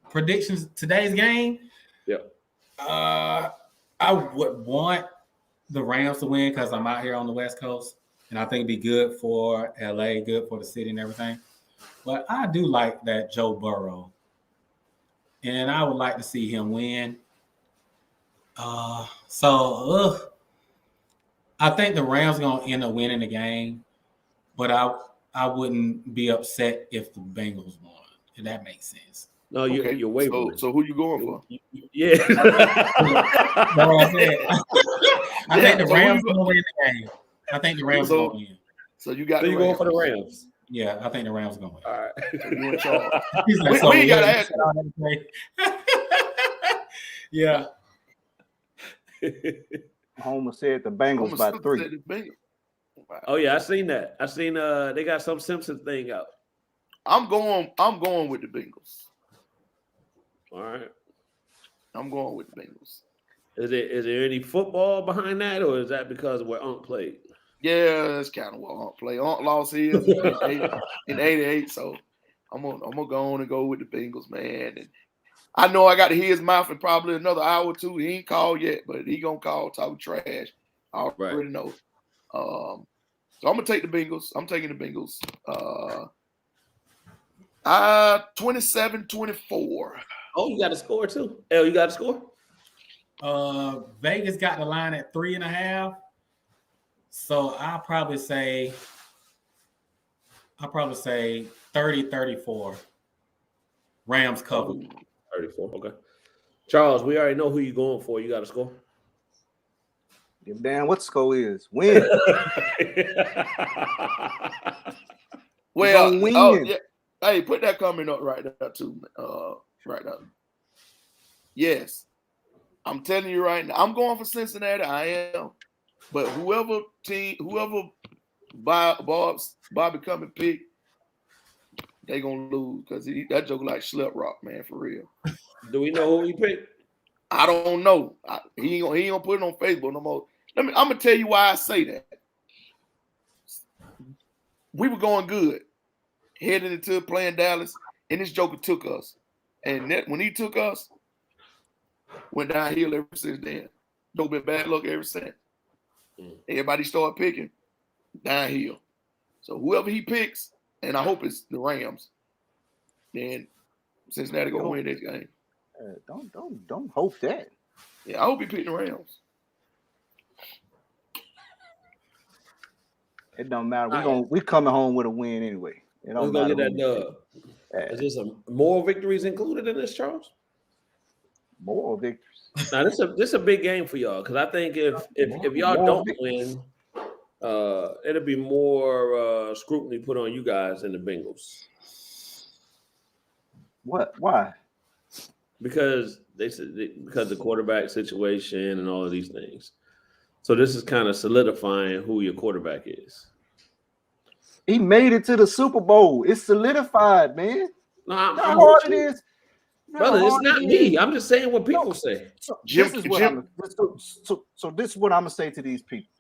Predictions today's game. Yep. I would want the Rams to win because I'm out here on the West Coast, and I think it'd be good for LA, good for the city and everything. But I do like that Joe Burrow, and I would like to see him win. So I think the Rams are gonna end up winning the game, but I wouldn't be upset if the Bengals won. If that makes sense. No, you're wavering. So who you going for? Yeah. No, I think the Rams gonna win the game. I think the Rams gonna win. So you got. So you going for the Rams? Yeah, I think the Rams gonna win. All right. You in charge. Like, we ain't gotta ask. Yeah. Homer said the Bengals by 3. Oh yeah, I seen that. I seen they got some Simpsons thing out. I'm going with the Bengals. All right. I'm going with the Bengals. Is there any football behind that, or is that because where Unc played? Yeah, that's kind of what Unc played. Unc lost his in '88, so I'm gonna go on and go with the Bengals, man. And I know I got to hear his mouth in probably another hour or two. He ain't called yet, but he gonna call, talk trash. I already know. So I'm gonna take the Bengals. I'm taking the Bengals. 27-24. Oh, you got a score too. El, you got a score? Vegas got the line at 3.5. So I'll probably say 30-34. Rams cover. 34. Okay. Charles, we already know who you're going for. You got a score? Give a damn what the score is. Win. Well, win. oh, yeah. Hey, put that comment up right there too. Right now. Yes. I'm telling you right now. I'm going for Cincinnati. I am. But whoever Bobby come and pick, they gonna lose because that joke like Schlep Rock, man, for real. Do we know who he picked? I don't know. He ain't gonna put it on Facebook no more. I'm gonna tell you why I say that. We were going good, heading into playing Dallas, and this joker took us. And when he took us, went downhill ever since then. Don't been bad luck ever since. Everybody started picking downhill. So whoever he picks, and I hope it's the Rams, then Cincinnati gonna win this game. Don't hope that. Yeah, I hope he picked the Rams. It don't matter. We coming home with a win anyway. It don't We're matter. gonna get that dub. Is there some more victories included in this, Charles? More victories. Now this is a big game for y'all because I think if y'all don't win, it'll be more scrutiny put on you guys and the Bengals. What? Why? Because because the quarterback situation and all of these things. So this is kind of solidifying who your quarterback is. He made it to the Super Bowl. It's solidified, man. No, How hard it is. Brother, it's not me. I'm just saying what people say. So this is what I'm gonna say to these people.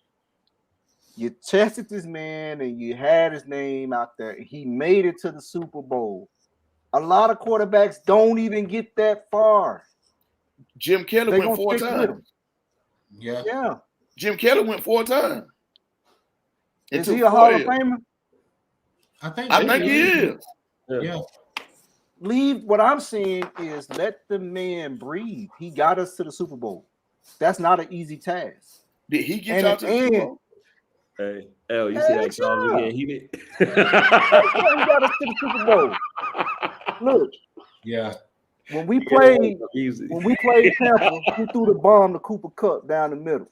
You tested this man and you had his name out there. He made it to the Super Bowl. A lot of quarterbacks don't even get that far. Jim Kelly went 4 times. Yeah. Jim Kelly went 4 times. Is he a Hall of Famer? I think he is. Yeah. What I'm saying is let the man breathe. He got us to the Super Bowl. That's not an easy task. Did he get y'all to the Super Bowl? Hey, El, you see how Charles getting heated? He got us to the Super Bowl. Look. Yeah. When we played Tampa, we threw the bomb to Cooper Kupp down the middle.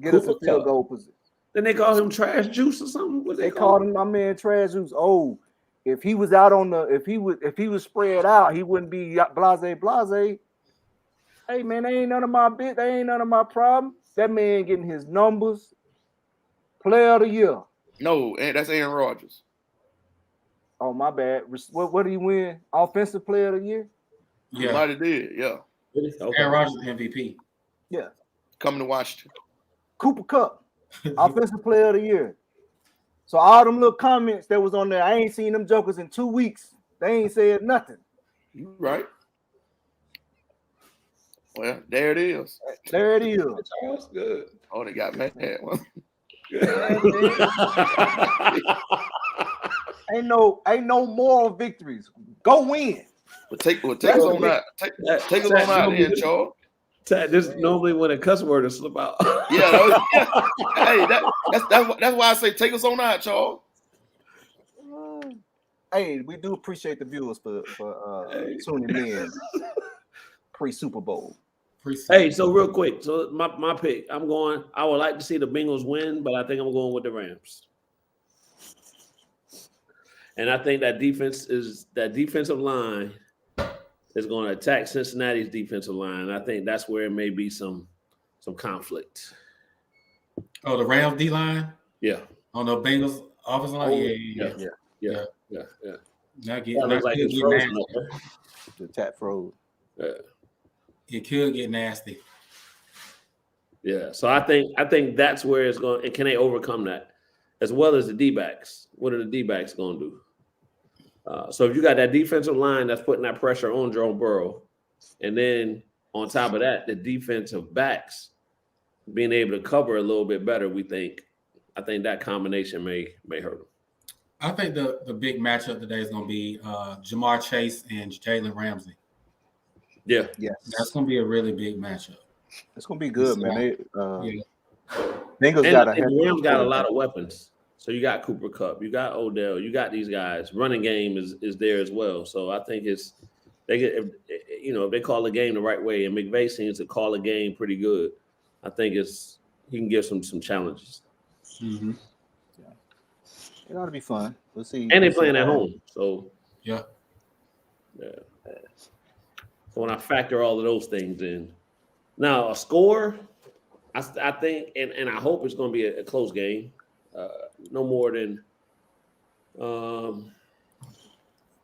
Get us a field goal position. Then they call him Trash Juice or something. What They called him my man Trash Juice. Oh, if he was out on the, if he was spread out, he wouldn't be blase. Hey man, that ain't none of my bit. That ain't none of my problem. That man getting his numbers. Player of the year. No, that's Aaron Rodgers. Oh my bad. What did he win? Offensive player of the year. Yeah, might have did. Yeah. Okay. Aaron Rodgers MVP. Yeah. Coming to Washington. Cooper Kupp, offensive player of the year. So all them little comments that was on there, I ain't seen them jokers in 2 weeks. They ain't said nothing. You right. Well, there it is. There it is. Charles, good. Oh, they got mad. Ain't no moral victories. Go win. But take us on that. Take us on out here, Charles. This normally when a cuss word will slip out. Yeah. Hey, that's why I say take us on out, Charles. Hey, we do appreciate the viewers for tuning in pre-Super Bowl. Hey, so real quick, so my pick, I would like to see the Bengals win, but I think I'm going with the Rams. And I think that defensive line is going to attack Cincinnati's defensive line. I think that's where it may be some conflict. Oh, the Rams D line? Yeah. On the Bengals offensive line? Yeah. That looks like it's frozen up there. The tap froze. Yeah. It could get nasty. Yeah. So I think that's where it's going. And can they overcome that? As well as the D-backs. What are the D-backs going to do? So if you got that defensive line that's putting that pressure on Joe Burrow, and then on top of that, the defensive backs being able to cover a little bit better, I think that combination may hurt them. I think the big matchup today is going to be Jamar Chase and Jalen Ramsey. Yeah. Yes. That's going to be a really big matchup. It's going to be good, man. The Rams got a lot of weapons. So you got Cooper Kupp, you got Odell, you got these guys. Running game is there as well. So I think if they call the game the right way, and McVay seems to call the game pretty good, I think he can give some challenges. Mm-hmm. Yeah. It ought to be fun. We'll see. And they're playing at home, so yeah. So when I factor all of those things in, now a score, I think, and I hope it's going to be a close game. No more than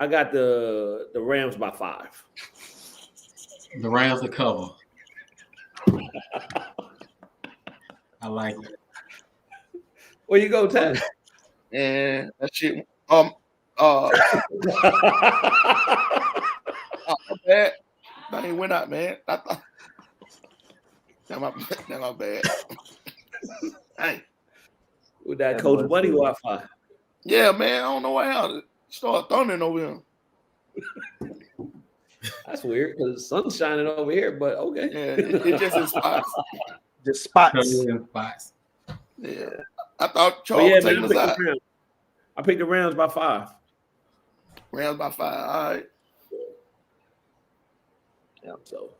I got the Rams by 5. The Rams to cover. I like it. Where you go, Ted? And that shit. Bad. I ain't went out, man. That my bad. Hey. With that Coach Buddy Wi-Fi. Yeah, man. I don't know what happened. Started thundering over here. That's weird because the sun's shining over here, but okay. Yeah, it just in spots. Just spots. Yeah. I thought Charles was taking us out. I picked the Rams by 5. Rams by 5. All right. Yeah. So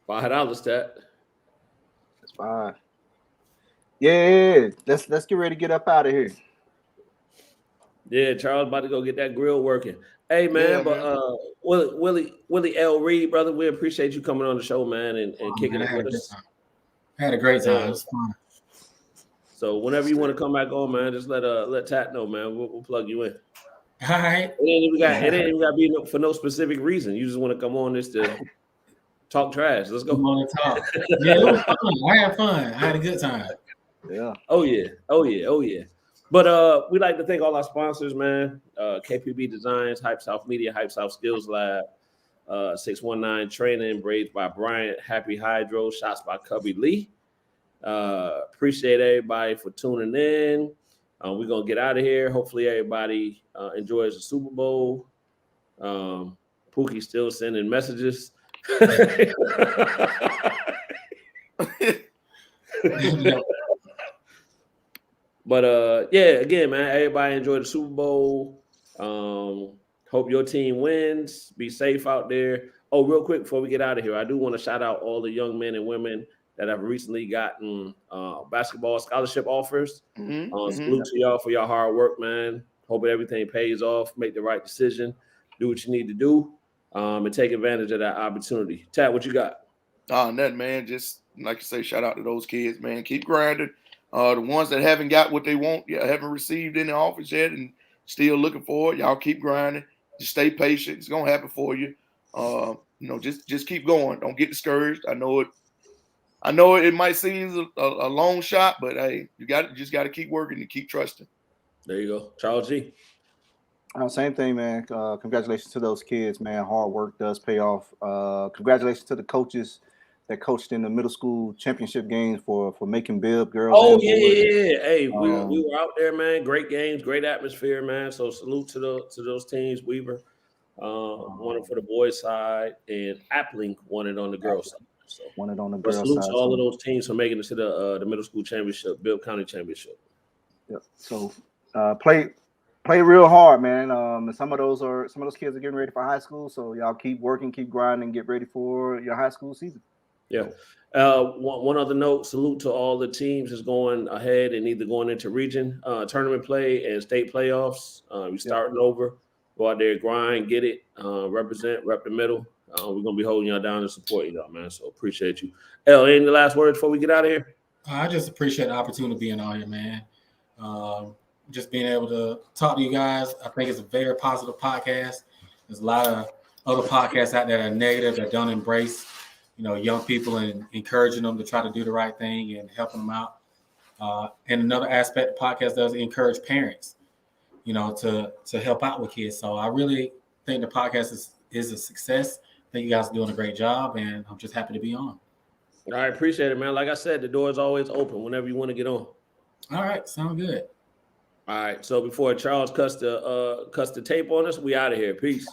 $5, Ted. That's fine. Yeah. Let's get ready to get up out of here. Yeah, Charles about to go get that grill working. Hey man, Willie L. Reid, brother, we appreciate you coming on the show, man, and kicking it with us. I had a great time. It was fun. So whenever you want to come back on, man, just let Tat know, man. We'll plug you in. All right. It ain't even got to be for no specific reason. You just want to come on this to talk trash. Let's go. Come on and talk. Yeah, it was fun. I had fun. I had a good time. Yeah. Oh yeah. But we'd like to thank all our sponsors, man. KPB Designs, Hype South Media, Hype South Skills Lab, 619 Training, Braids by Bryant, Happy Hydro, Shots by Cubby Lee. Appreciate everybody for tuning in. We're going to get out of here. Hopefully everybody enjoys the Super Bowl. Pookie's still sending messages. But again, man, everybody enjoy the Super Bowl. Hope your team wins. Be safe out there. Oh, real quick before we get out of here, I do want to shout out all the young men and women that have recently gotten basketball scholarship offers. Mm-hmm. Salute to y'all for your hard work, man. Hope everything pays off. Make the right decision. Do what you need to do, and take advantage of that opportunity. Tat, what you got? Nothing, man. Just like I say, shout out to those kids, man. Keep grinding. The ones that haven't got what they want, haven't received any offers yet, and still looking for it, y'all keep grinding. Just stay patient. It's gonna happen for you. Just keep going. Don't get discouraged. I know it might seem a long shot, but hey, you just got to keep working and keep trusting. There you go, Charles G. Same thing, man. Congratulations to those kids, man. Hard work does pay off. Congratulations to the coaches that coached in the middle school championship games for making bib girls. Oh yeah. Hey, we were out there, man. Great games, great atmosphere, man. So salute to those teams. Weaver won it for the boys' side, and Appling won it on the girls' side. So won it on the girls' side. Salute to all of those teams for making it to the middle school championship, Bibb County championship. Yep. So play real hard, man. And some of those kids are getting ready for high school. So y'all keep working, keep grinding, get ready for your high school season. Yeah. One other note, salute to all the teams that's going ahead and either going into region tournament play and state playoffs. We're starting over. Go out there, grind, get it, rep the middle. We're going to be holding y'all down and supporting y'all, man. So appreciate you. Any last words before we get out of here? I just appreciate the opportunity being on here, man. Just being able to talk to you guys. I think it's a very positive podcast. There's a lot of other podcasts out there that are negative, that don't embrace, young people and encouraging them to try to do the right thing and helping them out. And another aspect the podcast does encourage parents, to help out with kids. So I really think the podcast is a success. I think you guys are doing a great job, and I'm just happy to be on. I appreciate it, man. Like I said, the door is always open whenever you want to get on. All right, sound good. All right, so before Charles cuts the tape on us, we out of here. Peace.